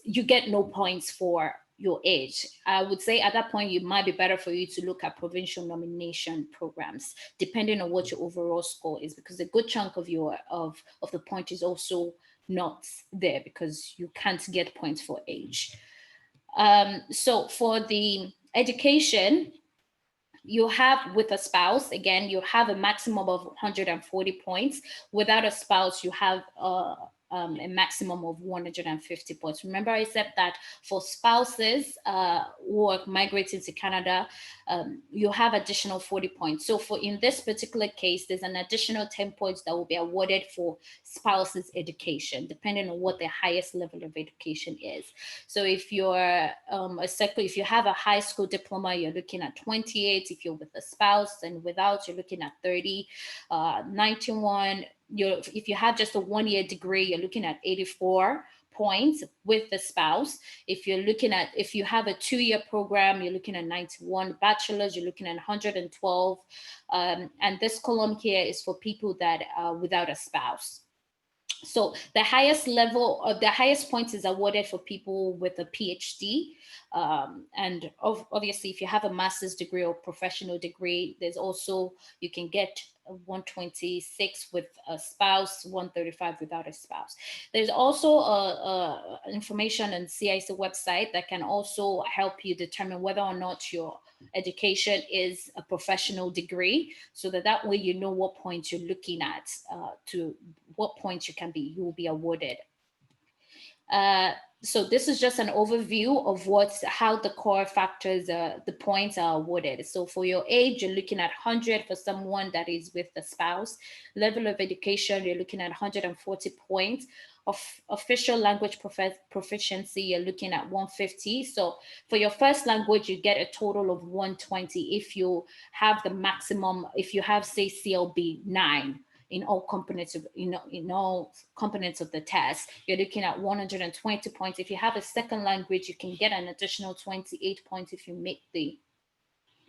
you get no points for your age. I would say at that point, it might be better for you to look at provincial nomination programs, depending on what your overall score is, because a good chunk of the point is also not there because you can't get points for age. So for the education, you have with a spouse, again, you have a maximum of 140 points. Without a spouse, you have a maximum of 150 points. Remember, I said that for spouses who are migrating to Canada, you have additional 40 points. So in this particular case, there's an additional 10 points that will be awarded for spouses' education, depending on what their highest level of education is. So if you're if you have a high school diploma, you're looking at 28. If you're with a spouse, and without, you're looking at 30. 91. If you have just a 1-year degree, you're looking at 84 points with the spouse. If you have a 2-year program, you're looking at 91. Bachelor's, you're looking at 112. And this column here is for people that are without a spouse. So the highest points is awarded for people with a PhD. And obviously, if you have a master's degree or professional degree, there's also, you can get 126 with a spouse, 135 without a spouse. There's also information on CIC website that can also help you determine whether or not your education is a professional degree, so that way you know what point you're looking at, to what point you will be awarded. So this is just an overview of how the core factors, the points are awarded. So for your age, you're looking at 100 for someone that is with a spouse. Level of education, you're looking at 140 points. Of official language proficiency, you're looking at 150. So for your first language, you get a total of 120 if you have the maximum, if you have, say, CLB 9 in all components of, in all components of the test, you're looking at 120 points. If you have a second language, you can get an additional 28 points if you meet the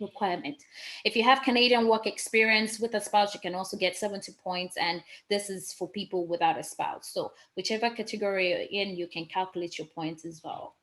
requirement. If you have Canadian work experience with a spouse, you can also get 70 points, and this is for people without a spouse. So whichever category you're in, you can calculate your points as well.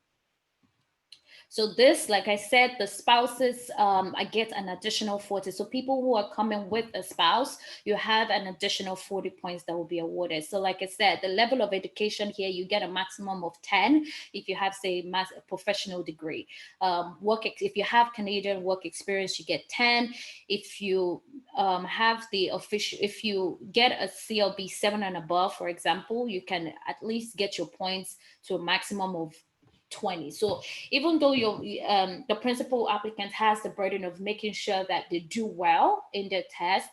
So this, like I said, the spouses, I get an additional 40. So people who are coming with a spouse, you have an additional 40 points that will be awarded. So like I said, the level of education here, you get a maximum of 10 if you have, say, a professional degree. If you have Canadian work experience, you get 10. If you have the official, if you get a CLB 7 and above, for example, you can at least get your points to a maximum of 20. So even though the principal applicant has the burden of making sure that they do well in their test,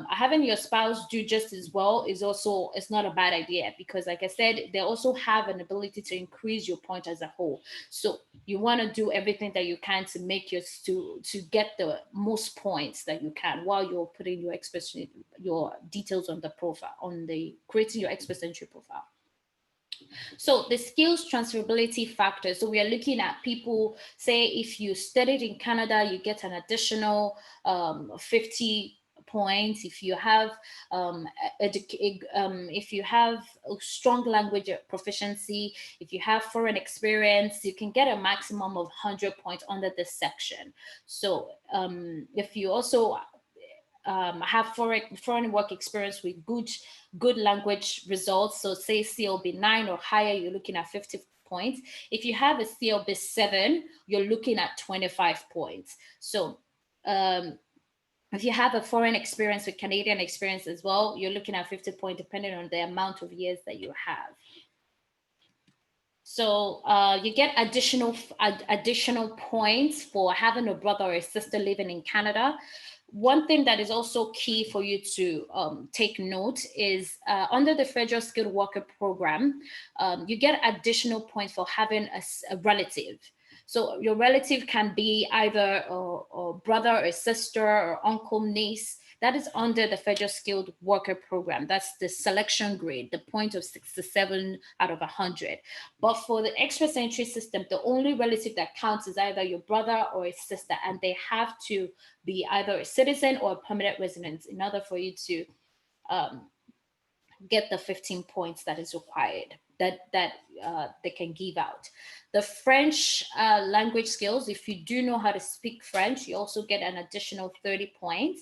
having your spouse do just as well is not a bad idea, because like I said, they also have an ability to increase your point as a whole. So you want to do everything that you can to make to get the most points that you can while you're putting your details on the profile, creating your express entry profile. So the skills transferability factor. So we are looking at people, say if you studied in Canada, you get an additional 50 points. If you have if you have a strong language proficiency, if you have foreign experience, you can get a maximum of 100 points under this section. So if you also have foreign work experience with good language results, so say CLB 9 or higher, you're looking at 50 points. If you have a CLB 7, you're looking at 25 points. So if you have a foreign experience with Canadian experience as well, you're looking at 50 points depending on the amount of years that you have. So you get additional points for having a brother or a sister living in Canada. One thing that is also key for you to take note is under the Federal Skilled Worker Program, you get additional points for having a relative. So your relative can be either a brother or sister or uncle, niece. That is under the Federal Skilled Worker Program. That's the selection grade, the point of 67 out of 100. But for the express entry system, the only relative that counts is either your brother or a sister, and they have to be either a citizen or a permanent resident in order for you to get the 15 points that is required, that they can give out. The French language skills, if you do know how to speak French, you also get an additional 30 points.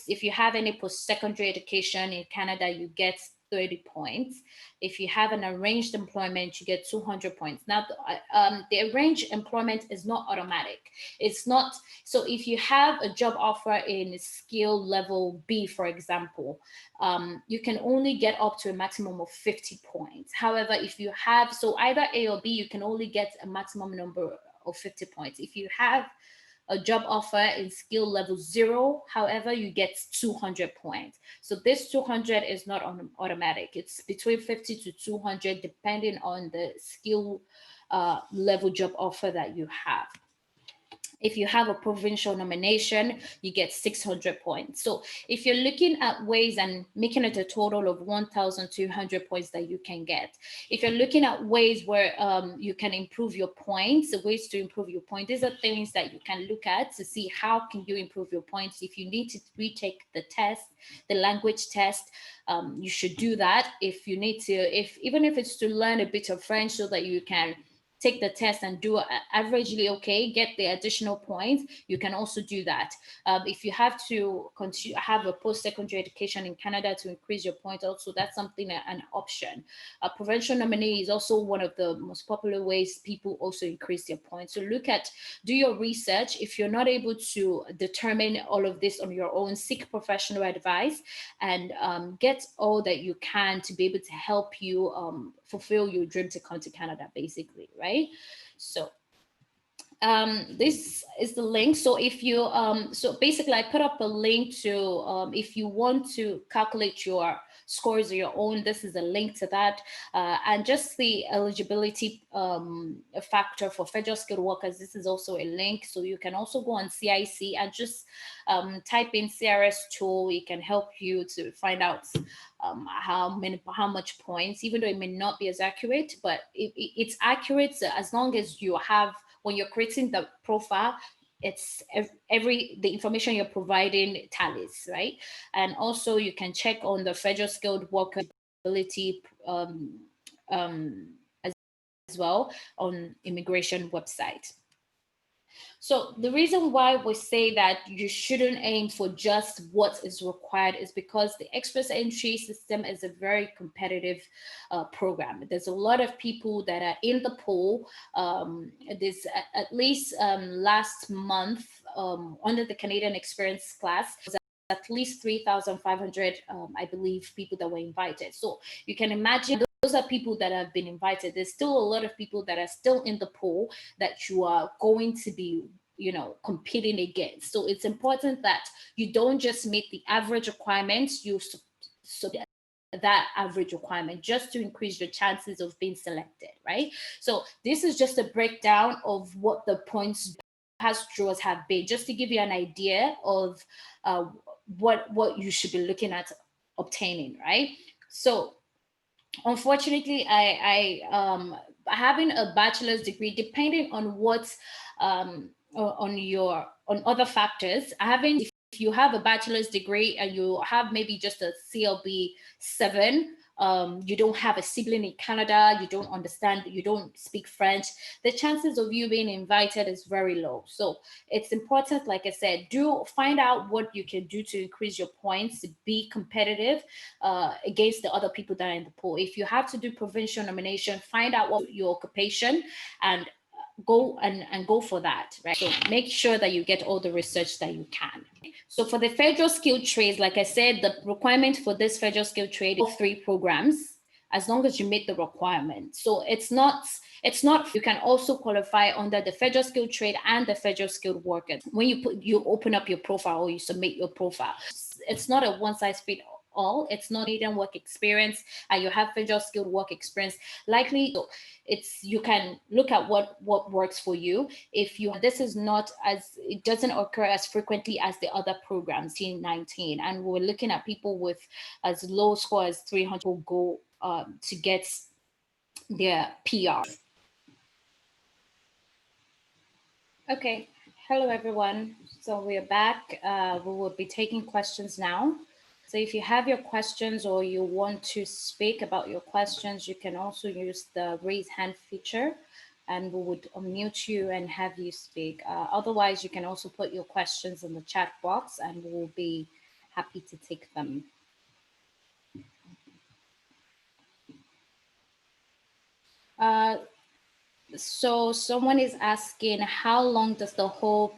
If you have any post-secondary education in Canada, you get 30 points. If you have an arranged employment, you get 200 points. Now, the arranged employment is not automatic. It's not, so if you have a job offer in skill level B, for example, you can only get up to a maximum of 50 points. However, if you have, so either A or B, you can only get a maximum number of 50 points. If you have a job offer in skill level 0, however, you get 200 points. So this 200 is not automatic. It's between 50 to 200, depending on the skill level job offer that you have. If you have a provincial nomination, you get 600 points. So if you're looking at ways and making it a total of 1,200 points that you can get, if you're looking at ways where you can improve your points, the ways to improve your point, these are things that you can look at to see how can you improve your points. If you need to retake the test, the language test, you should do that. If you need to, even if it's to learn a bit of French so that you can take the test and do averagely okay, get the additional points, you can also do that. If you have to have a post-secondary education in Canada to increase your points, also that's something, an option. Provincial nominee is also one of the most popular ways people also increase their points. So do your research. If you're not able to determine all of this on your own, seek professional advice and get all that you can to be able to help you fulfill your dream to come to Canada, basically, right? So this is the link. So if you so basically I put up a link to if you want to calculate your scores of your own, this is a link to that, and just the eligibility factor for federal skilled workers, this is also a link. So you can also go on CIC and just type in CRS tool. It can help you to find out how much points, even though it may not be as accurate, but it's accurate as long as you have, when you're creating the profile, it's the information you're providing tallies, right? And also you can check on the federal skilled worker ability as well on immigration website. So the reason why we say that you shouldn't aim for just what is required is because the express entry system is a very competitive program. There's a lot of people that are in the pool. There's at least last month under the Canadian Experience class, at least 3,500, I believe, people that were invited. So you can imagine those are people that have been invited. There's still a lot of people that are still in the pool that you are going to be, competing against. So it's important that you don't just meet the average requirements, so that average requirement just to increase your chances of being selected, right? So this is just a breakdown of what the points past draws have been, just to give you an idea of what you should be looking at obtaining, right? So unfortunately, I having a bachelor's degree, depending on what on other factors, if you have a bachelor's degree and you have maybe just a CLB 7, you don't have a sibling in Canada, you don't speak French, the chances of you being invited is very low. So it's important, like I said, do find out what you can do to increase your points, to be competitive against the other people that are in the pool. If you have to do provincial nomination, find out what your occupation and go for that, right? So make sure that you get all the research that you can. So for the federal skilled trades, like I said, the requirement for this federal skilled trade is all 3 programs, as long as you meet the requirement. So it's not, you can also qualify under the federal skilled trade and the federal skilled worker. When you open up your profile or you submit your profile, it's not a one size fits all. It's not Canadian work experience and you have federal skilled work experience, likely you can look at what works for you. If this is not it doesn't occur as frequently as the other programs in 19, and we're looking at people with as low score as 300 will go to get their PR. Okay, hello everyone. So we're back. We will be taking questions now. So if you have your questions or you want to speak about your questions, you can also use the raise hand feature and we would unmute you and have you speak. Otherwise, you can also put your questions in the chat box and we'll be happy to take them. So someone is asking, how long does the whole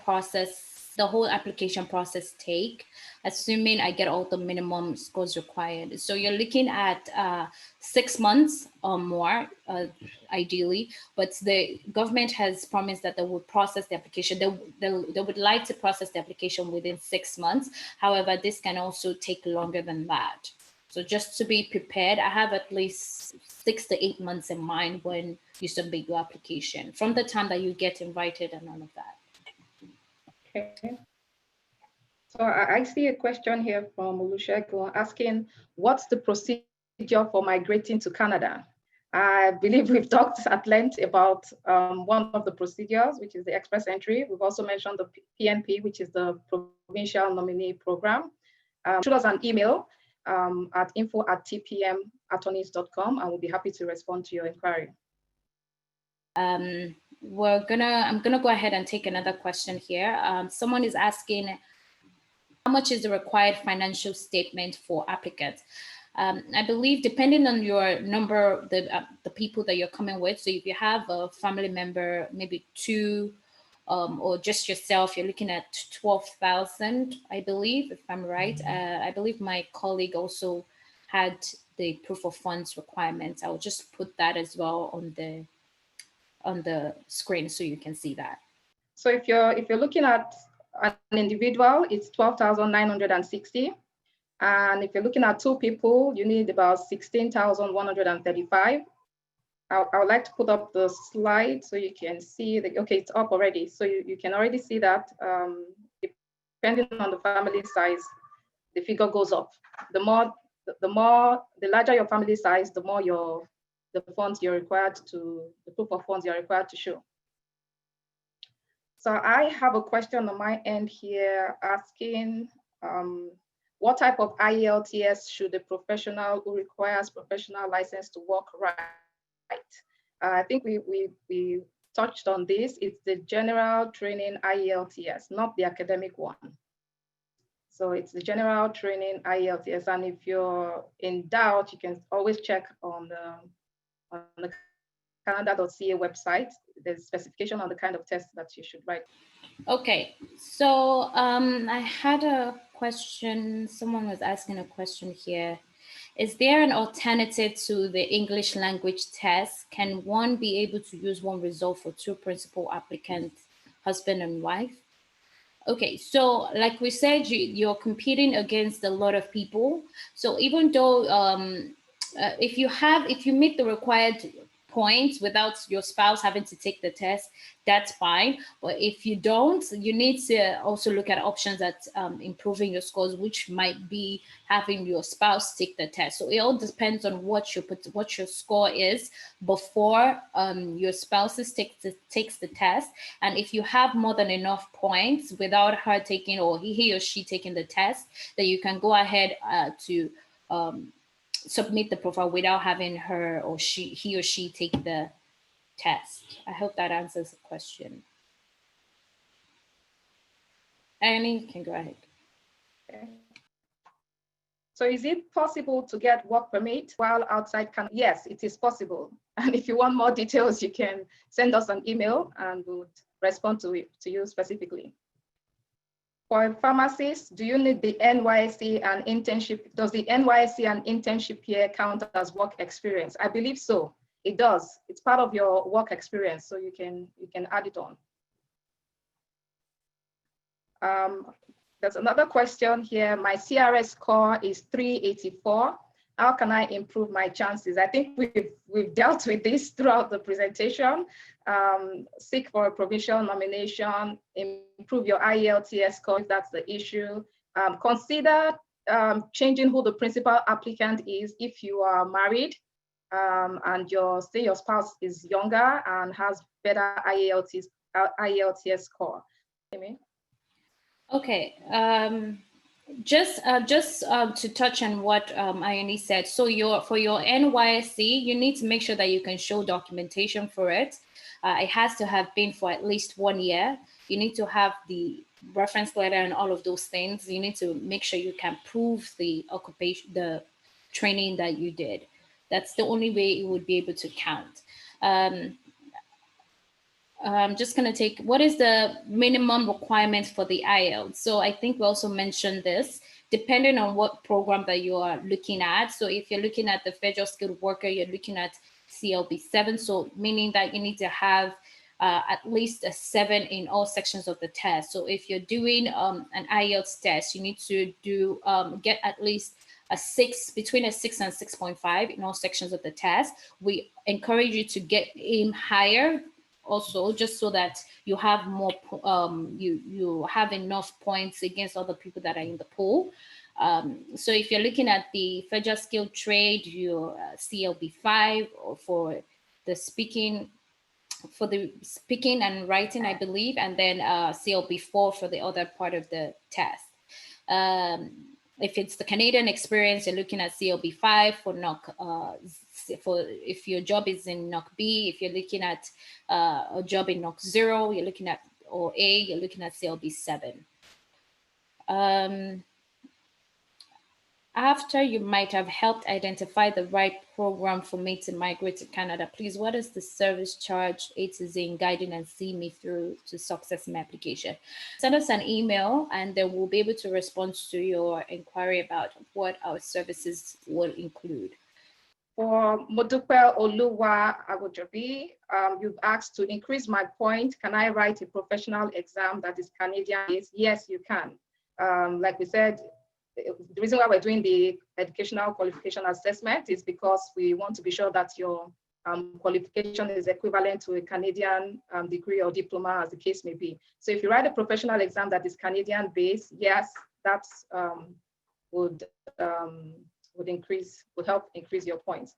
application process take, assuming I get all the minimum scores required? So you're looking at 6 months or more, ideally, but the government has promised that they will process the application. They would like to process the application within 6 months. However, this can also take longer than that. So just to be prepared, I have at least 6 to 8 months in mind when you submit your application, from the time that you get invited and all of that. Okay. So I see a question here from Olusegun asking, what's the procedure for migrating to Canada? I believe we've talked at length about one of the procedures, which is the express entry. We've also mentioned the PNP, which is the provincial nominee program. Shoot us an email at info@tpmattorneys.com and we'll be happy to respond to your inquiry. I'm gonna go ahead and take another question here. Someone is asking, how much is the required financial statement for applicants? I believe depending on your number, the people that you're coming with. So if you have a family member, maybe two, or just yourself, you're looking at 12,000, I believe, if I'm right. I believe my colleague also had the proof of funds requirements. I'll just put that as well on the screen so you can see that. So if you're looking at an individual, it's 12,960. And if you're looking at two people, you need about 16,135. I would like to put up the slide so you can see okay, it's up already. So you can already see that depending on the family size, the figure goes up. The larger your family size, the more the funds you're required to, the proof of funds you're required to show. So I have a question on my end here asking, what type of IELTS should a professional who requires professional license to work write? I think we touched on this. It's the general training IELTS, not the academic one. So it's the general training IELTS. And if you're in doubt, you can always check on the Canada.ca website. There's specification on the kind of test that you should write. Okay, so I had a question. Someone was asking a question here. Is there an alternative to the English language test? Can one be able to use one result for two principal applicants, husband and wife? Okay, so like we said, you're competing against a lot of people. So even though if you meet the required points without your spouse having to take the test, that's fine. But if you don't, you need to also look at options at improving your scores, which might be having your spouse take the test. So it all depends on what your score is before your spouse takes the test. And if you have more than enough points without her taking, or he or she taking the test, then you can go ahead to submit the profile without having he or she take the test. I hope that answers the question. Annie, you can go ahead. Okay. So is it possible to get work permit while outside Canada? Yes, it is possible. And if you want more details, you can send us an email and we'll respond to you specifically. For a pharmacist, do you need the NYSC and internship? Does the NYSC and internship year count as work experience? I believe so. It does. It's part of your work experience, so you can add it on. There's another question here. My CRS score is 384. How can I improve my chances? I think we've dealt with this throughout the presentation. Seek for a provincial nomination, improve your IELTS score if that's the issue. Consider changing who the principal applicant is if you are married and your spouse is younger and has better IELTS score. Amy? Okay. Just to touch on what Ayoni said. So for your NYSC, you need to make sure that you can show documentation for it. It has to have been for at least 1 year. You need to have the reference letter and all of those things. You need to make sure you can prove the occupation, the training that you did. That's the only way it would be able to count. I'm just going to take, what is the minimum requirement for the IELTS? So I think we also mentioned this, depending on what program that you are looking at. So if you're looking at the federal skilled worker, you're looking at CLB 7. So meaning that you need to have at least a 7 in all sections of the test. So if you're doing an IELTS test, you need to do get at least a 6, between a 6 and 6.5 in all sections of the test. We encourage you to aim higher also, just so that you have more, you have enough points against other people that are in the pool. So if you're looking at the federal skilled trade, your CLB 5, or for the speaking and writing, I believe, and then CLB 4 for the other part of the test. If it's the Canadian experience, you're looking at CLB 5 for NOC if your job is in NOC B, if you're looking at a job in NOC 0, you're looking at, or A, you're looking at CLB 7. After you might have helped identify the right program for me to migrate to Canada, please, what is the service charge A to Z in guiding and see me through to success in my application? Send us an email and then we'll be able to respond to your inquiry about what our services will include. For Modupe Oluwa Abujabi, you've asked to increase my point. Can I write a professional exam that is Canadian-based? Yes, you can. Like we said, the reason why we're doing the educational qualification assessment is because we want to be sure that your qualification is equivalent to a Canadian degree or diploma, as the case may be. So if you write a professional exam that is Canadian-based, yes, that's would help increase your points.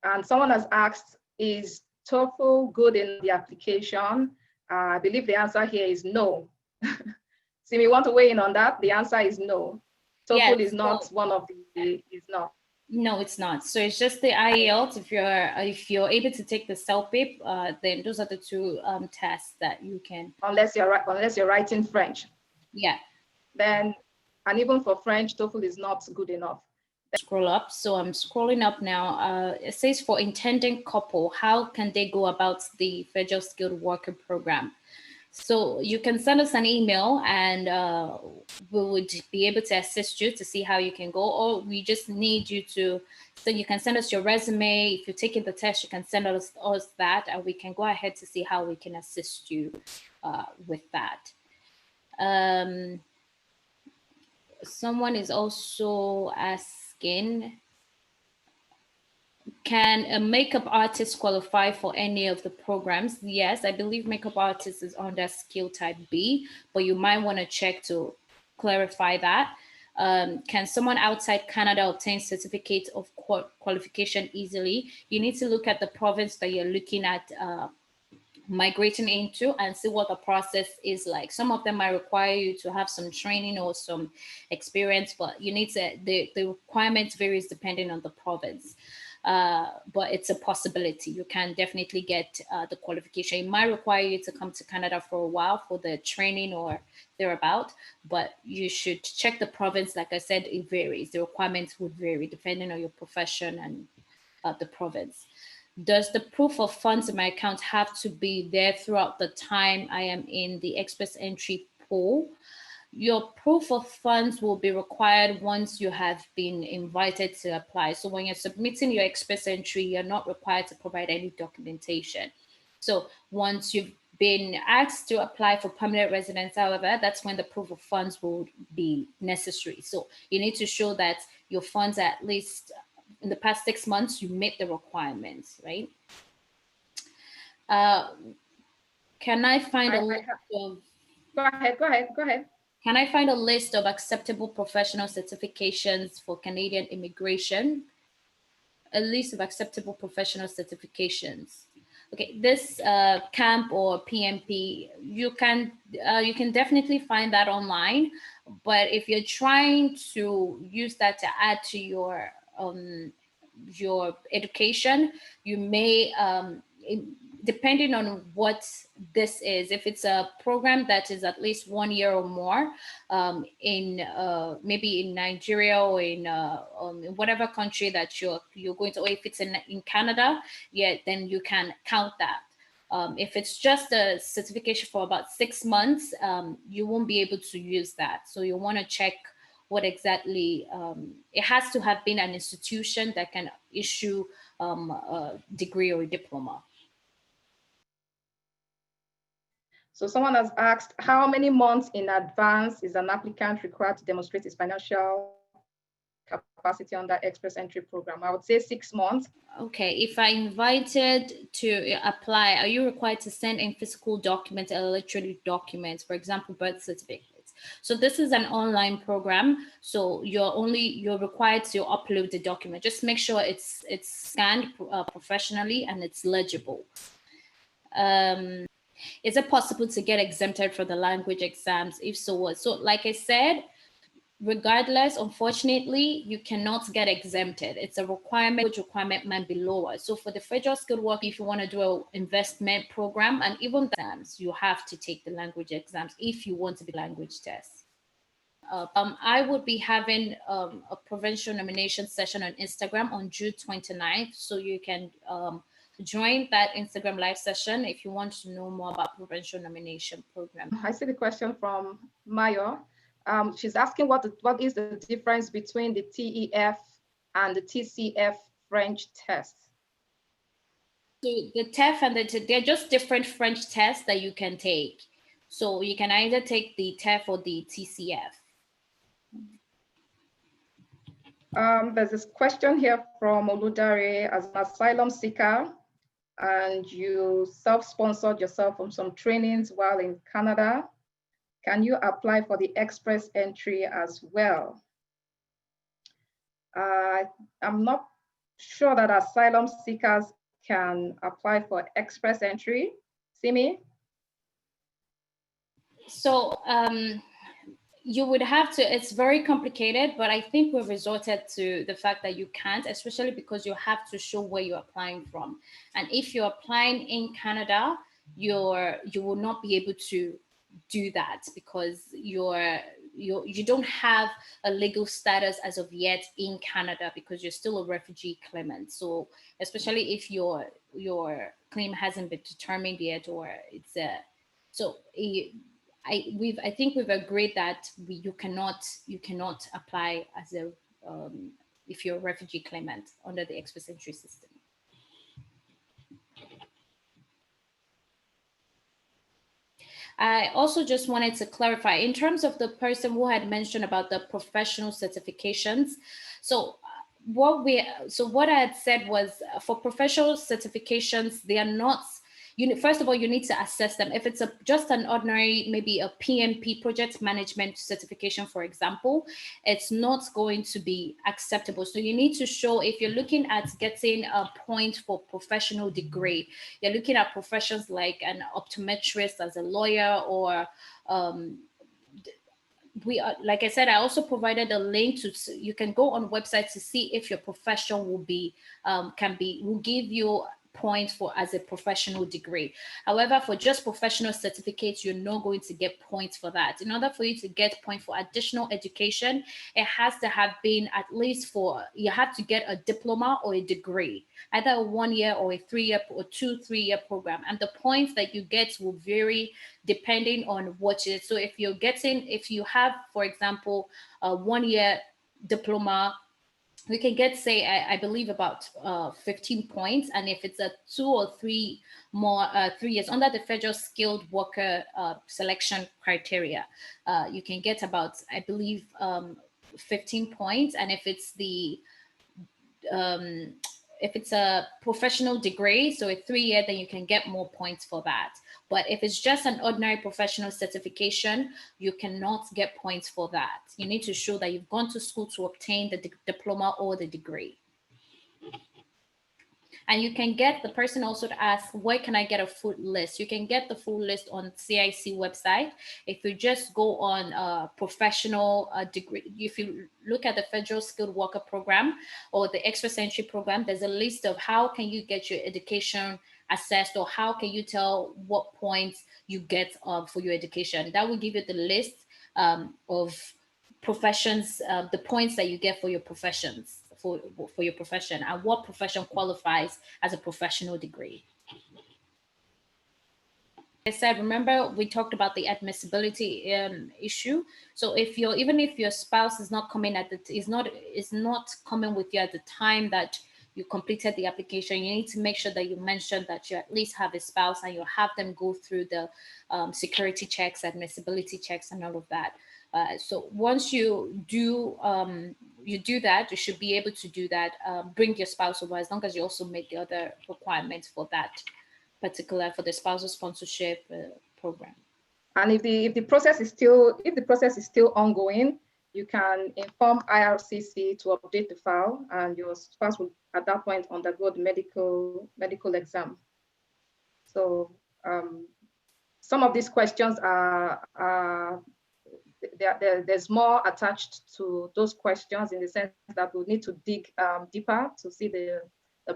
And someone has asked, is TOEFL good in the application? I believe the answer here is no. Simi, want to weigh in on that? The answer is no. TOEFL is not one of the, is not. No, it's not. So it's just the IELTS. If you're able to take the CELPIP, then those are the two tests that you can. Unless you're writing French. Yeah. Then, and even for French, TOEFL is not good enough. Scroll up. So I'm scrolling up now. It says, for intending couple, how can they go about the Federal Skilled Worker Program? So you can send us an email and we would be able to assist you to see how you can go, or we just need you to, so you can send us your resume. If you're taking the test, you can send us that and we can go ahead to see how we can assist you with that. Someone is also asking, can a makeup artist qualify for any of the programs? Yes, I believe makeup artist is under skill type B, but you might want to check to clarify that. Can someone outside Canada obtain certificate of qualification easily? You need to look at the province that you're looking at migrating into and see what the process is like. Some of them might require you to have some training or some experience, but you need to, the requirements varies depending on the province. But it's a possibility. You can definitely get the qualification. It might require you to come to Canada for a while for the training or thereabout, but you should check the province. Like I said, it varies. The requirements would vary depending on your profession and the province. Does the proof of funds in my account have to be there throughout the time I am in the express entry pool? Your proof of funds will be required once you have been invited to apply. So when you're submitting your express entry, you're not required to provide any documentation. So once you've been asked to apply for permanent residence, however, that's when the proof of funds will be necessary. So you need to show that your funds, at least in the past 6 months, you met the requirements, right? Can I find a list of... Go ahead. Can I find a list of acceptable professional certifications for Canadian immigration? A list of acceptable professional certifications. Okay, this CAMP or PMP, you can definitely find that online. But if you're trying to use that to add to your education, you may, depending on what this is, if it's a program that is at least 1 year or more in maybe in Nigeria or in whatever country that you're going to, or if it's in Canada, yeah, then you can count that. If it's just a certification for about 6 months, you won't be able to use that. So you want to check what exactly, it has to have been an institution that can issue a degree or a diploma. So someone has asked, how many months in advance is an applicant required to demonstrate his financial capacity under Express Entry program? I would say 6 months. Okay, if I invited to apply, are you required to send in physical documents, electronic documents, for example, birth certificates? So this is an online program, so you're required to upload the document. Just make sure it's scanned professionally and it's legible. Is it possible to get exempted from the language exams? If so, what? So like I said, regardless, unfortunately, you cannot get exempted. It's a requirement, which requirement might be lower. So for the federal skilled worker, if you want to do an investment program and even the exams, you have to take the language exams if you want to be language test. I would be having a provincial nomination session on Instagram on June 29th. So you can join that Instagram live session if you want to know more about provincial nomination program. I see the question from Mayo. She's asking what is the difference between the TEF and the TCF French test? So the TEF and they're just different French tests that you can take. So you can either take the TEF or the TCF. There's this question here from Oludare. As an asylum seeker, and you self-sponsored yourself from some trainings while in Canada, can you apply for the express entry as well? I'm not sure that asylum seekers can apply for express entry. Simi? So you would have to, it's very complicated, but I think we've resorted to the fact that you can't, especially because you have to show where you're applying from. And if you're applying in Canada, you will not be able to do that because you don't have a legal status as of yet in Canada because you're still a refugee claimant. So especially if your claim hasn't been determined yet, or it's I think we've agreed that you cannot apply as a if you're a refugee claimant under the express entry system. I also just wanted to clarify in terms of the person who had mentioned about the professional certifications. So what I had said was for professional certifications, they are not, first of all, you need to assess them. If it's just an ordinary, maybe a PMP, project management certification, for example, it's not going to be acceptable. So you need to show, if you're looking at getting a point for professional degree, you're looking at professions like an optometrist, as a lawyer, or like I said, I also provided a link to, you can go on website to see if your profession will be, will give you points for as a professional degree. However, for just professional certificates, you're not going to get points for that. In order for you to get points for additional education, it has to have been at least you have to get a diploma or a degree, either a 1 year or a 3 year or 2-3 year program. And the points that you get will vary depending on what it is. So if you have, for example, a 1 year diploma, we can get, say, I believe about 15 points. And if it's a 2 or 3 years under the federal skilled worker selection criteria, you can get about, I believe, 15 points. And if it's a professional degree, so a 3 year, then you can get more points for that. But if it's just an ordinary professional certification, you cannot get points for that. You need to show that you've gone to school to obtain the diploma or the degree. And you can get, the person also to ask, where can I get a full list? You can get the full list on CIC website. If you just go on professional degree, if you look at the Federal Skilled Worker Program or the Express Entry Program, there's a list of how can you get your education assessed, or how can you tell what points you get for your education. That will give you the list of professions, the points that you get for your professions, for your profession, and what profession qualifies as a professional degree. I said, remember we talked about the admissibility issue. So even if your spouse is not coming is not coming with you at the time that you completed the application, you need to make sure that you mention that you at least have a spouse, and you have them go through the security checks, admissibility checks, and all of that. So once you do that, you should be able to do that. Bring your spouse over, as long as you also make the other requirements for that particular, for the spousal sponsorship program. And if the process is still ongoing, you can inform IRCIC to update the file, and your spouse will at that point undergo the medical exam. So some of these questions are there's more attached to those questions, in the sense that we'll need to dig deeper to see the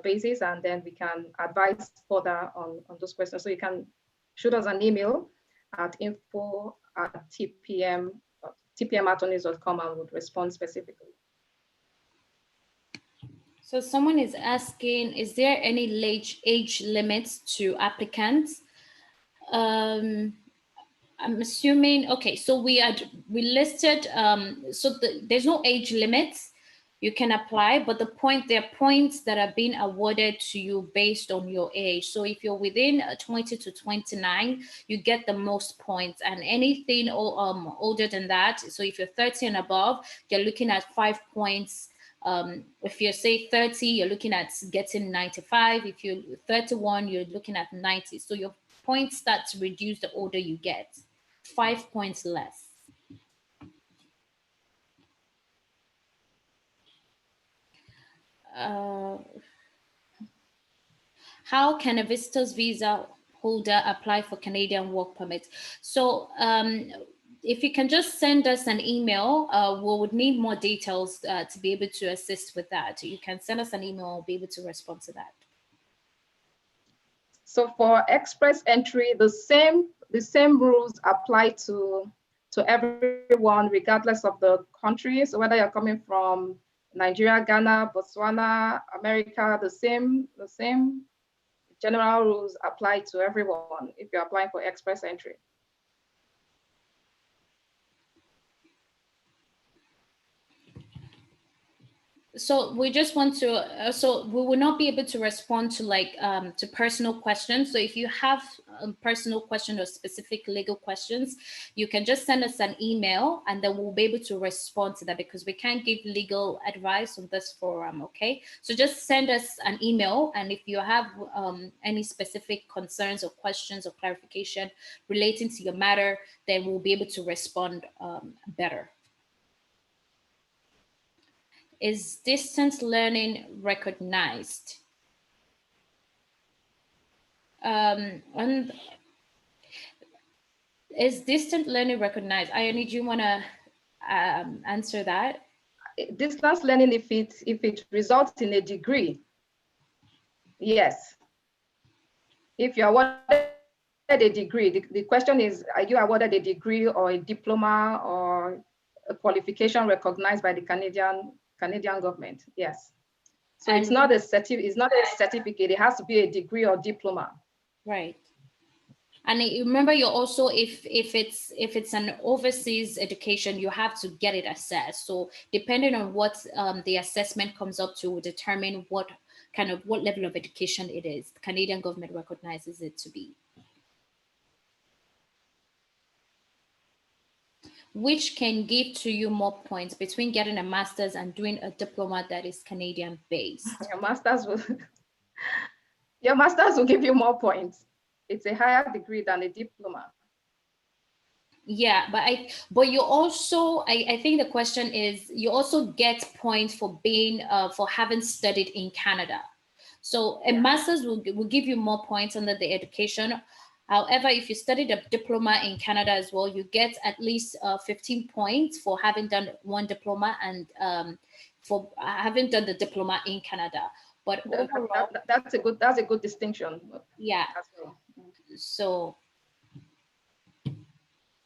basis, and then we can advise further on those questions. So you can shoot us an email at info@tpmattorneys.com, and would respond specifically. So someone is asking, is there any age limits to applicants? I'm assuming, okay, so we listed, there's no age limits. You can apply, but there are points that are being awarded to you based on your age. So if you're within 20 to 29, you get the most points, and anything older than that. So if you're 30 and above, you're looking at 5 points. If you're say 30, you're looking at getting 95. If you're 31, you're looking at 90. So your points start to reduce the older you get. 5 points less. How can a visitor's visa holder apply for Canadian work permit? So if you can just send us an email, we would need more details to be able to assist with that. You can send us an email, we'll be able to respond to that. So for express entry, the same rules apply to everyone, regardless of the country. So whether you're coming from Nigeria, Ghana, Botswana, America, the same general rules apply to everyone if you're applying for express entry. So we just want to, so we will not be able to respond to to personal questions. So if you have a personal question or specific legal questions, you can just send us an email, and then we'll be able to respond to that, because we can't give legal advice on this forum, okay? So just send us an email, and if you have any specific concerns or questions or clarification relating to your matter, then we'll be able to respond better. Is distance learning recognized? And is distant learning recognized? Ayoni, do you want to answer that? Distance learning, if it results in a degree, yes. If you're awarded a degree, the question is, are you awarded a degree or a diploma or a qualification recognized by the Canadian government? Yes. So it's not a certificate. It has to be a degree or diploma. Right. And remember, you're also, if it's an overseas education, you have to get it assessed. So depending on what the assessment comes up to, will determine what level of education it is. The Canadian government recognizes it to be. Which can give to you more points between getting a master's and doing a diploma that is Canadian based? Your master's will give you more points. It's a higher degree than a diploma. Yeah, but you also, I think the question is, you also get points for being for having studied in Canada. So a master's will give you more points under the education. However, if you studied a diploma in Canada as well, you get at least 15 points for having done one diploma and for having done the diploma in Canada. But overall, that's a good distinction. Yeah. So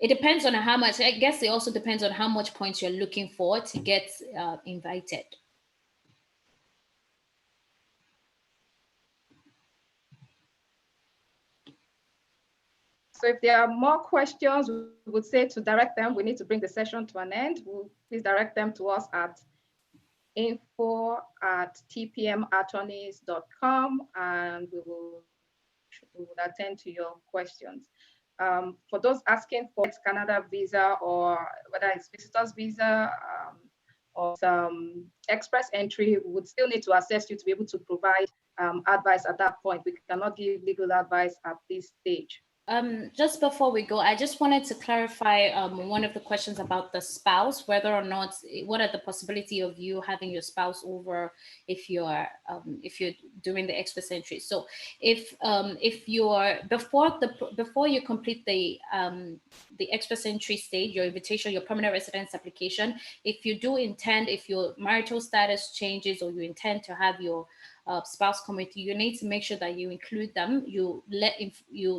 it depends on how much. I guess it also depends on how much points you're looking for to get invited. So if there are more questions, we would say to direct them. We need to bring the session to an end. Please direct them to us at info@tpmattorneys.com, and we will attend to your questions. For those asking for Canada visa, or whether it's visitor's visa or some express entry, we would still need to assess you to be able to provide advice at that point. We cannot give legal advice at this stage. Just before we go, I just wanted to clarify one of the questions about the spouse, whether or not, what are the possibility of you having your spouse over if you're doing the express entry. So if you're before you complete the express entry stage, your invitation, your permanent residence application, if you do intend, if your marital status changes or you intend to have your spouse come with you, you need to make sure that you include them. You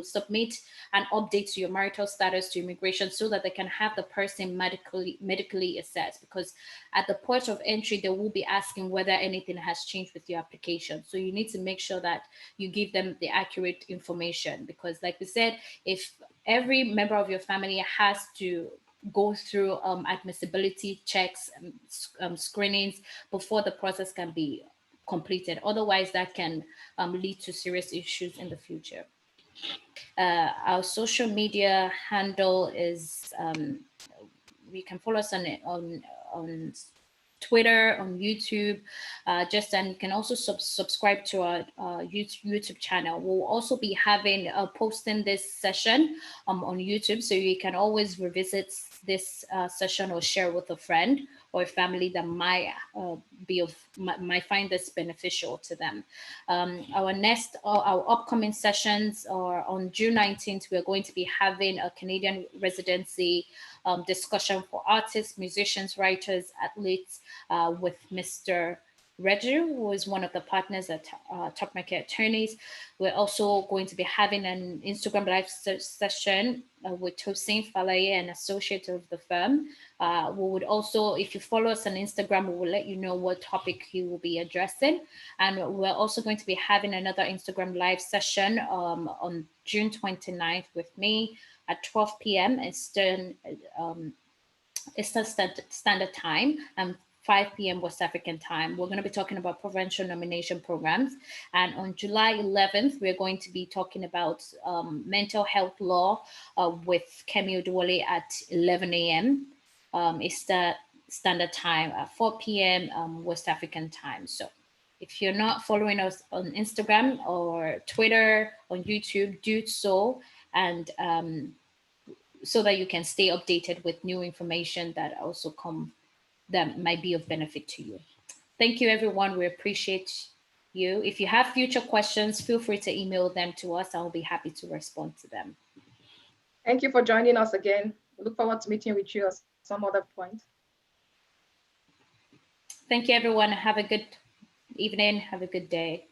submit an update to your marital status to immigration so that they can have the person medically assessed, because at the port of entry they will be asking whether anything has changed with your application. So you need to make sure that you give them the accurate information, because like we said, if every member of your family has to go through admissibility checks, screenings before the process can be completed. Otherwise, that can lead to serious issues in the future. Our social media handle is, you can follow us on Twitter, on YouTube, and you can also subscribe to our YouTube channel. We'll also be having posting this session on YouTube, so you can always revisit this session or share with a friend or a family that might find this beneficial to them. Our upcoming sessions are on June 19th. We're going to be having a Canadian residency discussion for artists, musicians, writers, athletes with Mr. Reju, who is one of the partners at Topmarké Attorneys. We're also going to be having an Instagram live session with Hussein Falaye, an associate of the firm. We would also, if you follow us on Instagram, we will let you know what topic he will be addressing. And we're also going to be having another Instagram live session on June 29th with me at 12 p.m. Eastern Standard Time and 5 p.m. West African time. We're going to be talking about provincial nomination programs. And on July 11th, we're going to be talking about mental health law with Kemi Oduwole at 11 a.m. Eastern Standard Time, at 4 p.m. West African time. So if you're not following us on Instagram or Twitter, on YouTube, do so, and so that you can stay updated with new information that might be of benefit to you. Thank you, everyone. We appreciate you. If you have future questions, feel free to email them to us. I'll be happy to respond to them. Thank you for joining us again. We look forward to meeting with you at some other point. Thank you, everyone. Have a good evening. Have a good day.